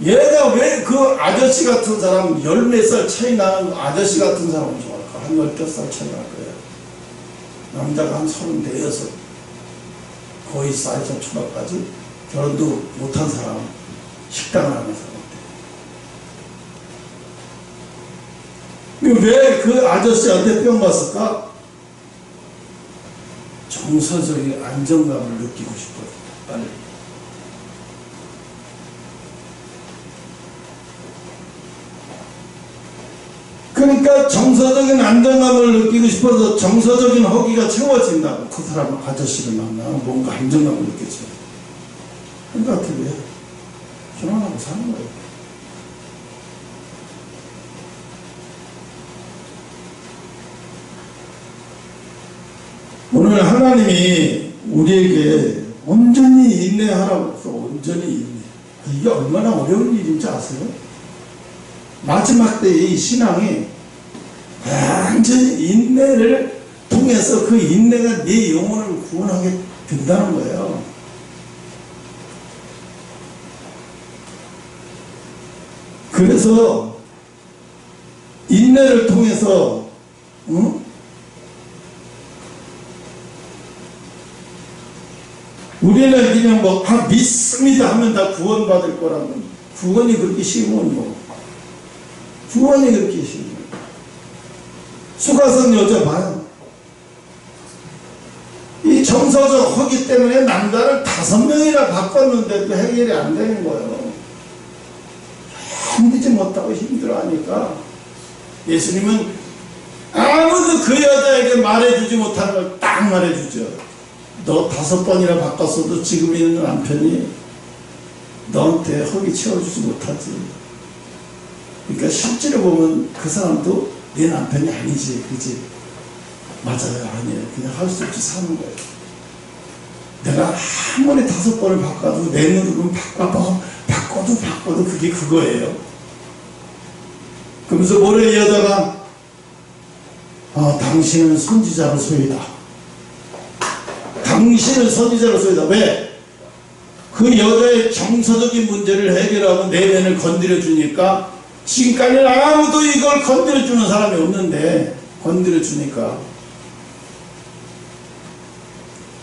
얘가 왜 그 아저씨 같은 사람 14살 차이 나는 아저씨 같은 사람을 좋아할까? 한 15살 차이 날 거예요. 남자가 한 34, 6 거의 쌀에서 초밥까지 결혼도 못한 사람 식당을 하는 사람 왜 그 아저씨한테 뿅 갔을까? 정서적인 안정감을 느끼고 싶어요. 빨리. 그러니까 정서적인 안정감을 느끼고 싶어서 정서적인 허기가 채워진다고 그 사람 아저씨를 만나면 뭔가 안정감을 느끼죠. 그러니까 왜 결혼하고 사는 거예요. 오늘 하나님이 우리에게 온전히 인내하라고 해서 온전히 인내. 이게 얼마나 어려운 일인지 아세요? 마지막 때의 신앙이 완전히 인내를 통해서 그 인내가 네 영혼을 구원하게 된다는 거예요. 그래서 인내를 통해서 우리는 그냥 믿습니다 하면 다 구원받을 거라고. 구원이 그렇게 쉬운 거. 구원이 그렇게 쉬운 거. 수가성 여자 봐요. 이 정서적 허기 때문에 남자를 5명이나 바꿨는데도 해결이 안 되는 거예요. 힘들지 못하고 힘들어하니까 예수님은 아무도 그 여자에게 말해주지 못하는 걸 딱 말해주죠. 너 5번이나 바꿨어도 지금 있는 남편이 너한테 허기 채워주지 못하지. 그러니까 실제로 보면 그 사람도 내 남편이 아니지, 그지? 맞아요, 아니에요. 그냥 할 수 없이 사는 거예요. 내가 아무리 5번을 바꿔도 내 눈으로는 바꿔도 그게 그거예요. 그러면서 뭐래 이 여자가 당신은 선지자로서이다. 당신은 선지자로서이다. 왜? 그 여자의 정서적인 문제를 해결하고 내면을 건드려 주니까 지금까지는 아무도 이걸 건드려 주는 사람이 없는데 건드려 주니까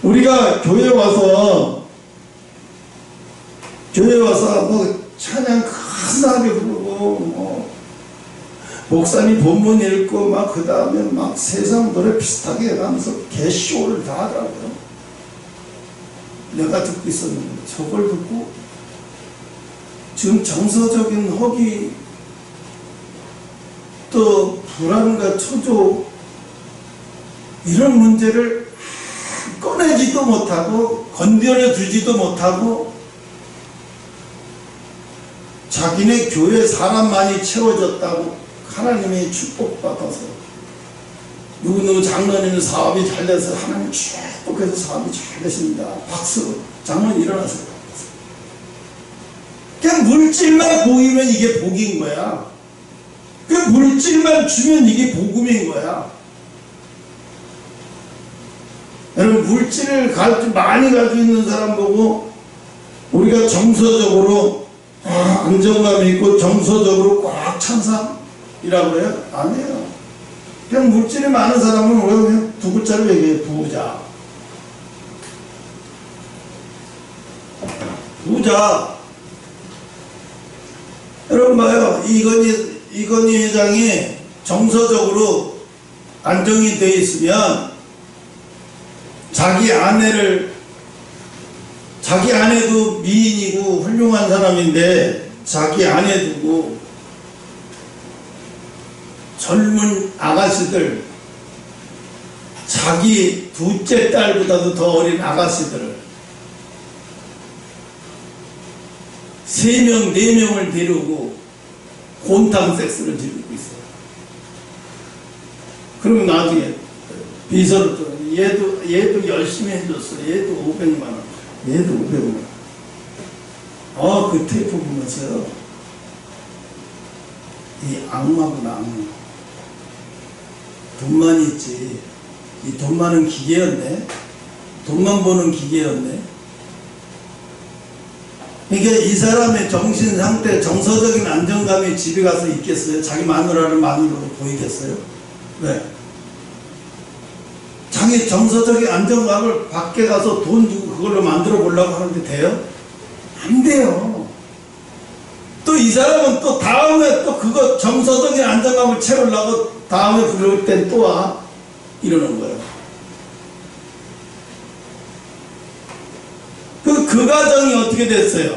우리가 교회 와서 찬양 크게 부르고 목사님 본문 읽고 그 다음에 세상 노래 비슷하게 해가면서 개쇼를 다 하더라고요. 내가 듣고 있었는데 저걸 듣고 지금 정서적인 허기 또 불안과 초조 이런 문제를 꺼내지도 못하고 건드려 주지도 못하고 자기네 교회 사람만이 채워졌다고 하나님의 축복받아서 누구 장로님 사업이 잘 돼서 하나님 축복해서 사업이 잘 되십니다. 박수. 장로님 일어나세요. 그냥 물질만 보이면 이게 복인 거야. 그 물질만 주면 이게 복음인 거야. 여러분 물질을 많이 가지고 있는 사람 보고 우리가 정서적으로 안정감이 있고 정서적으로 꽉 찬 사람이라고 해요? 아니에요. 그냥 물질이 많은 사람은 우리가 그냥 두 글자로 얘기해요. 부자. 부자. 여러분 봐요. 이건희 회장이 정서적으로 안정이 되어 있으면 자기 아내도 미인이고 훌륭한 사람인데 자기 아내 두고 젊은 아가씨들, 자기 둘째 딸보다도 더 어린 아가씨들을 3명, 4명을 데리고 곤탕 섹스를 즐기고 있어요. 그러면 나중에 비서를 또 얘도 열심히 해줬어. 얘도 500만 원. 얘도 500만 원. 그 테이프 보면서요. 이 악마구나, 악마. 돈만 있지. 이 돈 많은 기계였네. 돈만 버는 기계였네. 그러니까 이 사람의 정신 상태, 정서적인 안정감이 집에 가서 있겠어요? 자기 마누라를 마누라로 보이겠어요? 왜? 자기 정서적인 안정감을 밖에 가서 돈 주고 그걸로 만들어 보려고 하는데 돼요? 안 돼요. 또 이 사람은 또 다음에 또 그거 정서적인 안정감을 채우려고 다음에 그럴 땐 또 와. 이러는 거예요. 그 가정이 어떻게 됐어요?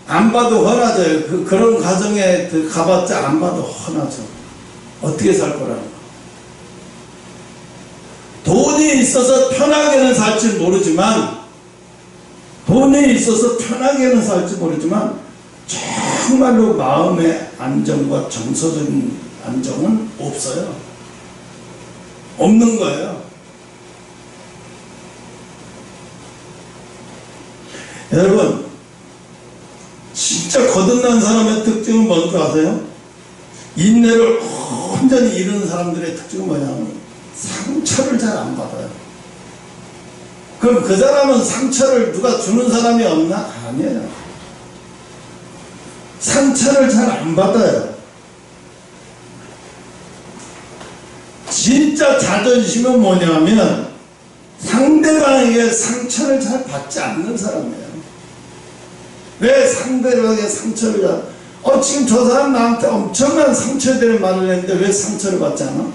안 봐도 훤하죠. 그런 가정에 가봤자 안 봐도 훤하죠. 어떻게 살 거라는 거. 돈이 있어서 편하게는 살지 모르지만, 정말로 마음의 안정과 정서적인 안정은 없어요. 없는 거예요. 여러분, 진짜 거듭난 사람의 특징은 뭔지 아세요? 인내를 온전히 이루는 사람들의 특징은 뭐냐면 상처를 잘 안 받아요. 그럼 그 사람은 상처를 누가 주는 사람이 없나? 아니에요. 상처를 잘 안 받아요. 진짜 자존심은 뭐냐면 상대방에게 상처를 잘 받지 않는 사람이에요. 왜 상대방에게 상처를 지금 저 사람 나한테 엄청난 상처되는 말을 했는데 왜 상처를 받지 않아?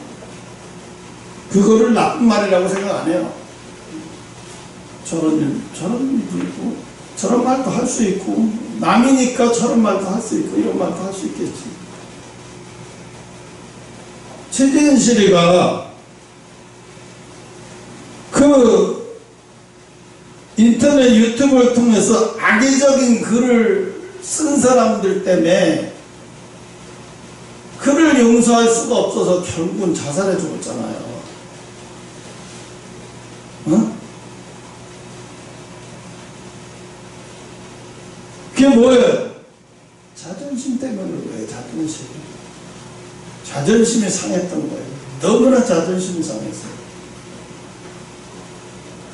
그거를 나쁜 말이라고 생각 안 해요. 저런 일도 있고 저런 말도 할 수 있고 남이니까 저런 말도 할 수 있고 이런 말도 할 수 있겠지. 최진실이가 그 인터넷 유튜브를 통해서 악의적인 글을 쓴 사람들 때문에 그를 용서할 수가 없어서 결국은 자살해 죽었잖아요. 그게 뭐예요? 자존심 때문에 그래요. 자존심이 상했던 거예요. 너무나 자존심이 상했어요.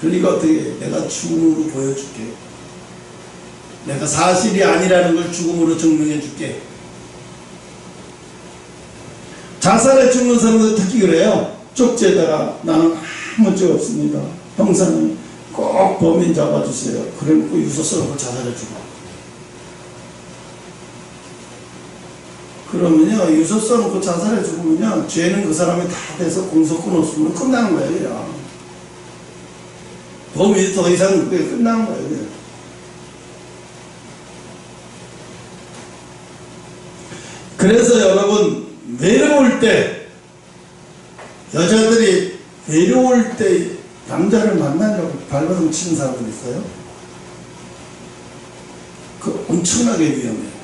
그러니까 어떻게 내가 죽음으로 보여줄게. 내가 사실이 아니라는 걸 죽음으로 증명해 줄게. 자살해 죽는 사람들 특히 그래요. 쪽지에다가 나는 아무 죄 없습니다. 형사님 꼭 범인 잡아주세요. 그래놓고 유서 써놓고 자살해 죽어. 그러면요, 유서 써놓고 자살해 죽으면요, 죄는 그 사람이 다 돼서 공소 끊었으면 끝나는 거예요, 그냥. 범인이 더 이상 그게 끝나는 거예요, 그냥. 그래서 여러분, 외로울 때, 여자들이 외로울 때 남자를 만나려고 발버둥 치는 사람들 있어요? 그 엄청나게 위험해요.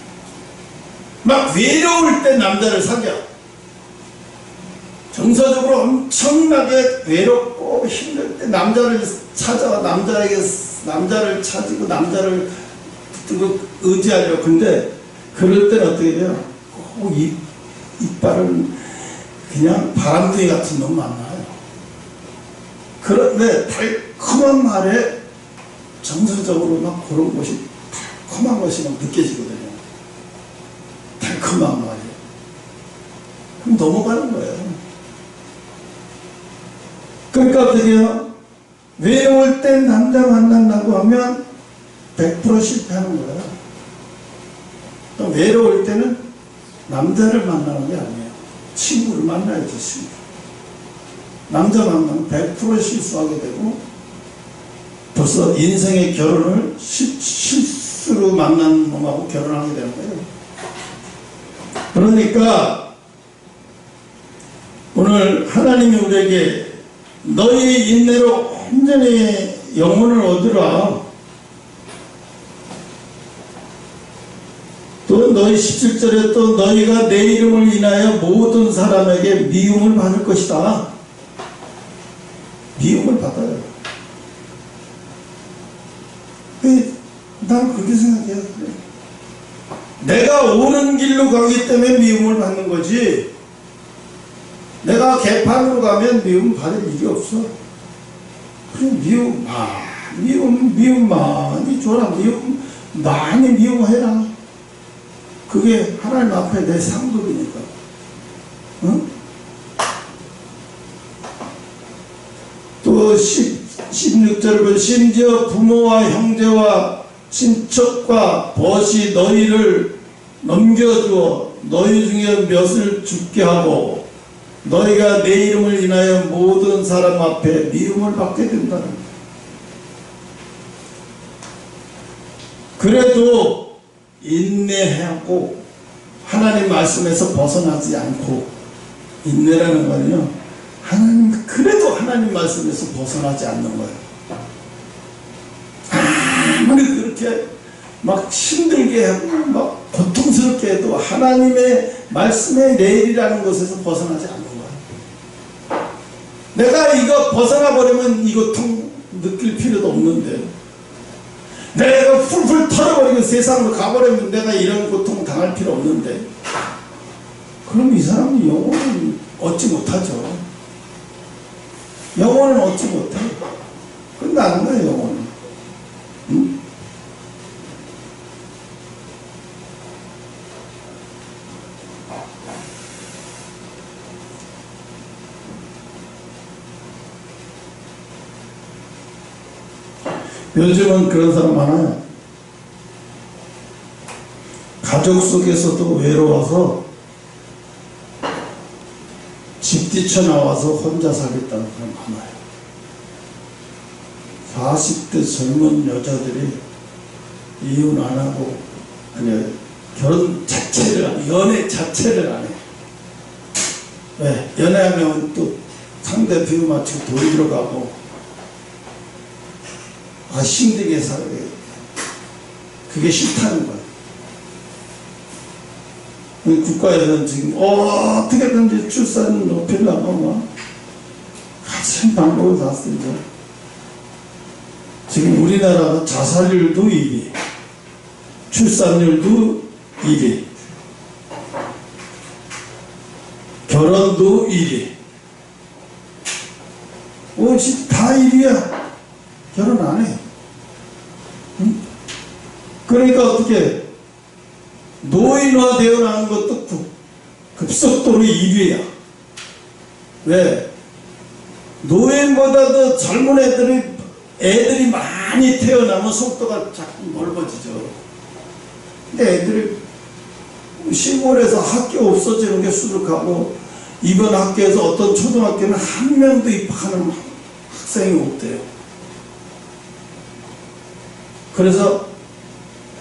막 외로울 때 남자를 사겨. 정서적으로 엄청나게 외롭고 힘들 때 남자를 찾아와. 남자를 찾고 남자를 의지하려고. 근데 그럴 때는 어떻게 돼요? 꼭 이빨은 그냥 바람둥이 같은 놈 만나요. 그런데 달콤한 말에 정서적으로 막 그런 것이 달콤한 것이 막 느껴지거든요. 달콤한 말이에요. 그럼 넘어가는 거예요. 그러니까 어떻게요? 외로울 땐 남자 만난다고 하면 100% 실패하는 거예요. 외로울 때는 남자를 만나는 게 아니에요. 친구를 만나야죠, 친구. 남자 만나면 100% 실수하게 되고, 벌써 인생의 결혼을 실수로 만난 놈하고 결혼하게 되는 거예요. 그러니까 오늘 하나님이 우리에게 너희 인내로 온전히 영혼을 얻으라. 또 너희 17절에 또 너희가 내 이름을 인하여 모든 사람에게 미움을 받을 것이다. 미움을 받아요. 난 그렇게 생각해요. 내가 옳은 길로 가기 때문에 미움을 받는 거지, 내가 개판으로 가면 미움 받을 일이 없어. 그래, 미움 많이 줘라. 미움 많이 미움해라. 그게 하나님 앞에 내 상급이니까. 응? 또 16절 보면 심지어 부모와 형제와 친척과 벗이 너희를 넘겨주어 너희 중에 몇을 죽게 하고 너희가 내 이름을 인하여 모든 사람 앞에 미움을 받게 된다는 거예요. 그래도 인내하고 하나님 말씀에서 벗어나지 않고, 인내라는 거는요, 그래도 하나님 말씀에서 벗어나지 않는 거예요. 아무리 그렇게 막 힘들게 하고 막 고통스럽게 해도 하나님의 말씀의 내일이라는 것에서 벗어나지 않는 거예요. 내가 이거 벗어나버리면 이 고통 느낄 필요도 없는데, 내가 풀풀 털어버리고 세상으로 가버리면 내가 이런 고통 당할 필요 없는데, 그럼 이 사람은 영혼을 얻지 못하죠. 영혼은 얻지 못해. 끝나는 거예요, 영혼은. 응? 요즘은 그런 사람 많아요. 가족 속에서도 외로워서 집 뛰쳐나와서 혼자 살겠다는 사람 많아요. 40대 젊은 여자들이 이혼 안 하고, 아니, 결혼 자체를 안 해. 연애 자체를 안 해. 왜? 연애하면 또 상대 비유 맞추고 돈 들어가고, 힘들게 살아야 돼. 그게 싫다는 거야. 국가에서는 지금 어떻게든지 출산을 높이려고 막 같은 방법을 다 쓰죠. 지금 우리나라가 자살률도 1위, 출산율도 1위, 결혼도 1위. 다 1위야. 결혼 안 해. 응? 그러니까 어떻게 노인화 되어나는 것도 급속도로 1위야. 왜? 노인보다도 젊은 애들이 많이 태어나면 속도가 자꾸 넓어지죠. 근데 애들이 시골에서 학교 없어지는 게 수록하고, 이번 학교에서 어떤 초등학교는 한 명도 입학하는 학생이 없대요. 그래서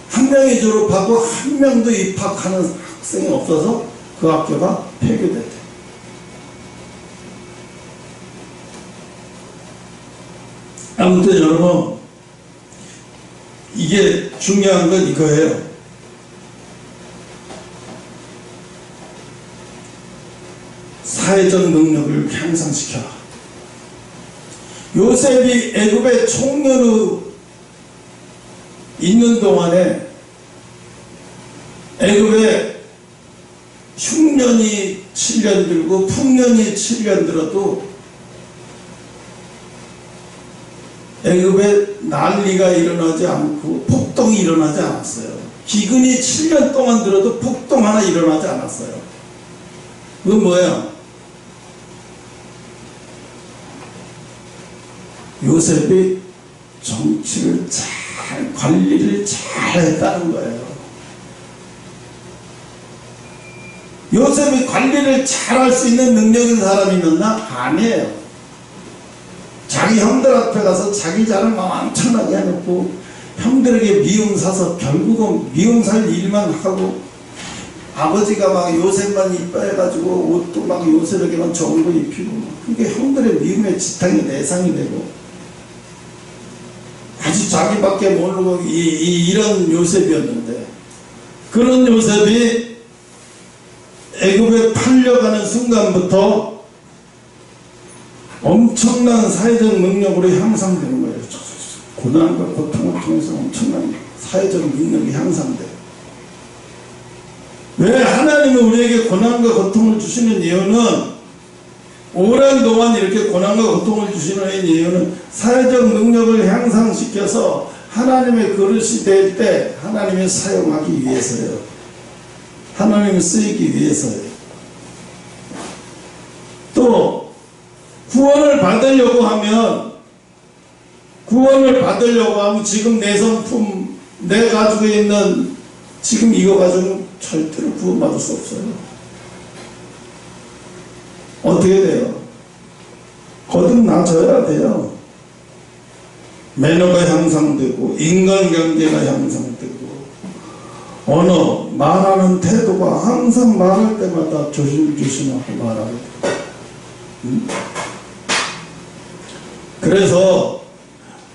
한 명이 졸업하고 한 명도 입학하는 학생이 없어서 그 학교가 폐교됐대. 아무튼 여러분, 이게 중요한 건 이거예요. 사회적 능력을 향상시켜라. 요셉이 애굽의 총리로 있는 동안에 애굽에 흉년이 7년 들고 풍년이 7년 들어도 애굽에 난리가 일어나지 않고 폭동이 일어나지 않았어요. 기근이 7년 동안 들어도 폭동 하나 일어나지 않았어요. 그건 뭐예요? 요셉이 정치를 잘, 관리를 잘 했다는 거예요. 요셉이 관리를 잘 할 수 있는 능력 있는 사람이 있나? 아니에요. 자기 형들 앞에 가서 자기 자랑 막 엄청나게 해놓고 형들에게 미움 사서 결국은 미움 살 일만 하고, 아버지가 막 요셉만 이뻐해가지고 옷도 막 요셉에게만 좋은 거 입히고, 그게 형들의 미움의 지탕이 내상이 되고, 아주 자기밖에 모르고 이런 요셉이었는데, 그런 요셉이 애굽에 팔려가는 순간부터 엄청난 사회적 능력으로 향상되는 거예요. 고난과 고통을 통해서 엄청난 사회적 능력이 향상돼요. 왜 하나님은 우리에게 고난과 고통을 주시는 이유는, 오랜 동안 이렇게 고난과 고통을 주시는 이유는 사회적 능력을 향상시켜서 하나님의 그릇이 될 때 하나님이 사용하기 위해서요. 하나님이 쓰이기 위해서요. 또 구원을 받으려고 하면 지금 내 성품, 내 가지고 있는 지금 이거 가지고는 절대로 구원받을 수 없어요. 어떻게 돼요? 거듭나져야 돼요. 매너가 향상되고, 인간관계가 향상되고, 언어, 말하는 태도가 항상 말할 때마다 조심조심하고 말하게 돼요. 그래서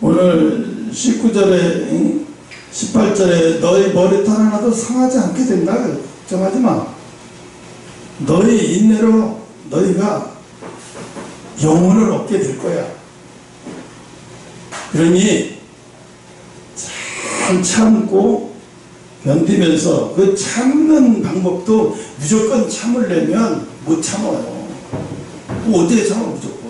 오늘 19절에 18절에 너희 머리털 하나도 상하지 않게 된다. 걱정하지 마. 너희 인내로 너희가 영혼을 얻게 될 거야. 그러니 잘 참고 견디면서, 그 참는 방법도 무조건 참으려면 못 참아요. 뭐 어떻게 참아 무조건.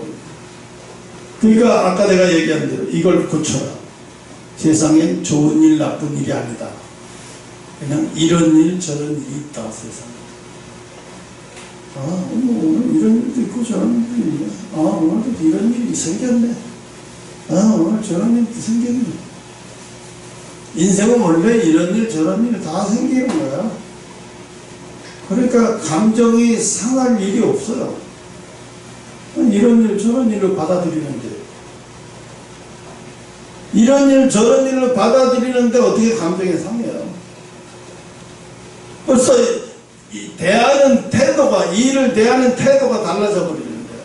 그러니까 아까 내가 얘기한 대로 이걸 고쳐라. 세상엔 좋은 일 나쁜 일이 아니다. 그냥 이런 일 저런 일이 있다. 세상에. 오늘 이런 일도 있고 저런 일도 있네. 오늘도 이런 일이 생겼네. 오늘 저런 일도 생겼네. 인생은 원래 이런 일 저런 일 다 생기는 거야. 그러니까 감정이 상할 일이 없어요. 이런 일 저런 일을 받아들이는데, 이런 일 저런 일을 받아들이는데 어떻게 감정이 상해요? 벌써 대하는 태도가, 이 일을 대하는 태도가 달라져 버리는데요.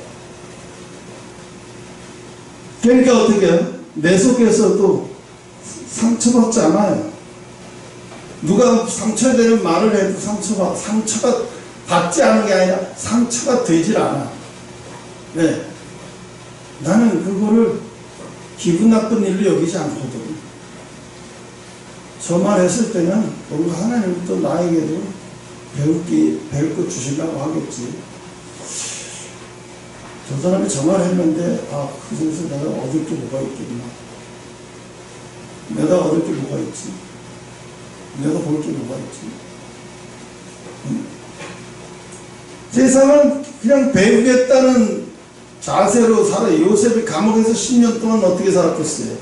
그러니까 어떻게 해요? 내 속에서도 상처받지 않아요. 누가 상처되는 말을 해도 상처가 받지 않은 게 아니라 상처가 되질 않아. 왜? 나는 그거를 기분 나쁜 일로 여기지 않거든. 저 말 했을 때는 뭔가 하나님도 나에게도 배울 거 주시려고 하겠지. 저 사람이 저 말 했는데, 그중에서 내가 얻을 게 뭐가 있겠나. 내가 얻을 게 뭐가 있지. 내가 볼 게 뭐가 있지. 세상은 그냥 배우겠다는 자세로 살아. 요셉이 감옥에서 10년 동안 어떻게 살았겠어요?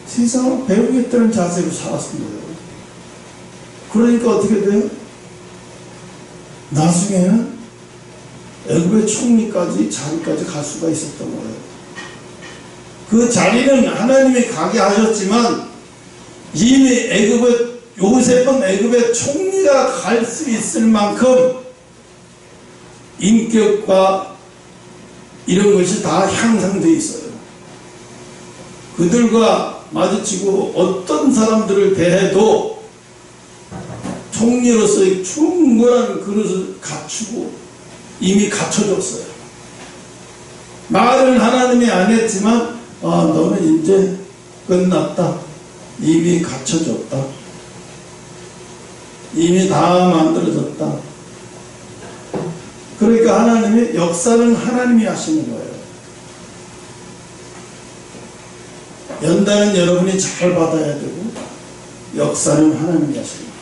세상은 배우겠다는 자세로 살았습니다. 그러니까 어떻게 돼요? 나중에는 애굽의 총리까지 자리까지 갈 수가 있었던 거예요. 그 자리는 하나님이 가게 하셨지만, 이미 요셉은 애굽의 총리가 갈 수 있을 만큼 인격과 이런 것이 다 향상되어 있어요. 그들과 마주치고 어떤 사람들을 대해도 총리로서의 충분한 그릇을 갖추고 이미 갖춰졌어요. 말은 하나님이 안 했지만, 너는 이제 끝났다. 이미 갖춰졌다. 이미 다 만들어졌다. 그러니까 하나님의 역사는 하나님이 하시는 거예요. 연단은 여러분이 잘 받아야 되고 역사는 하나님이 하십니다.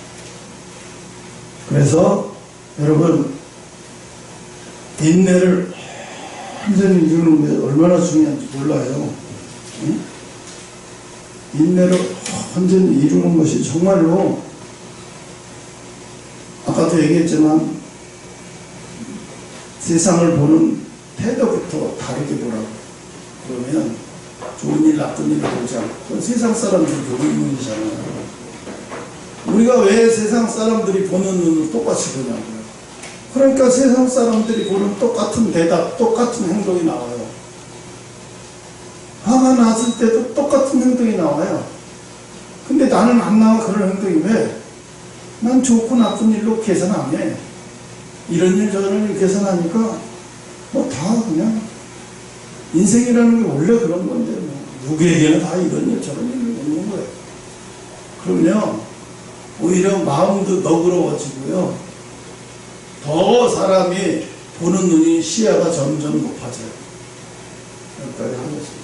그래서 여러분 인내를 완전히 이루는 게 얼마나 중요한지 몰라요. 응? 인내를 완전히 이루는 것이 정말로 아까도 얘기했지만 세상을 보는 태도부터 다르게 보라고. 그러면 좋은 일 나쁜 일을 보지 않고 세상 사람들이 보는 눈이잖아요. 우리가 왜 세상 사람들이 보는 눈을 똑같이 보냐고요. 그러니까 세상 사람들이 보는 똑같은 대답, 똑같은 행동이 나와요. 화가 났을 때도 똑같은 행동이 나와요. 근데 나는 안 나와. 그런 행동이 왜? 난 좋고 나쁜 일로 계산 안 해. 이런 일 저런 일 계산하니까 뭐 다 그냥 인생이라는 게 원래 그런 건데 뭐 누구에게는 다 이런 일 저런 일이 오는 거예요. 그러면 오히려 마음도 너그러워지고요. 더 사람이 보는 눈이 시야가 점점 높아져요. 여기까지 하겠습니다.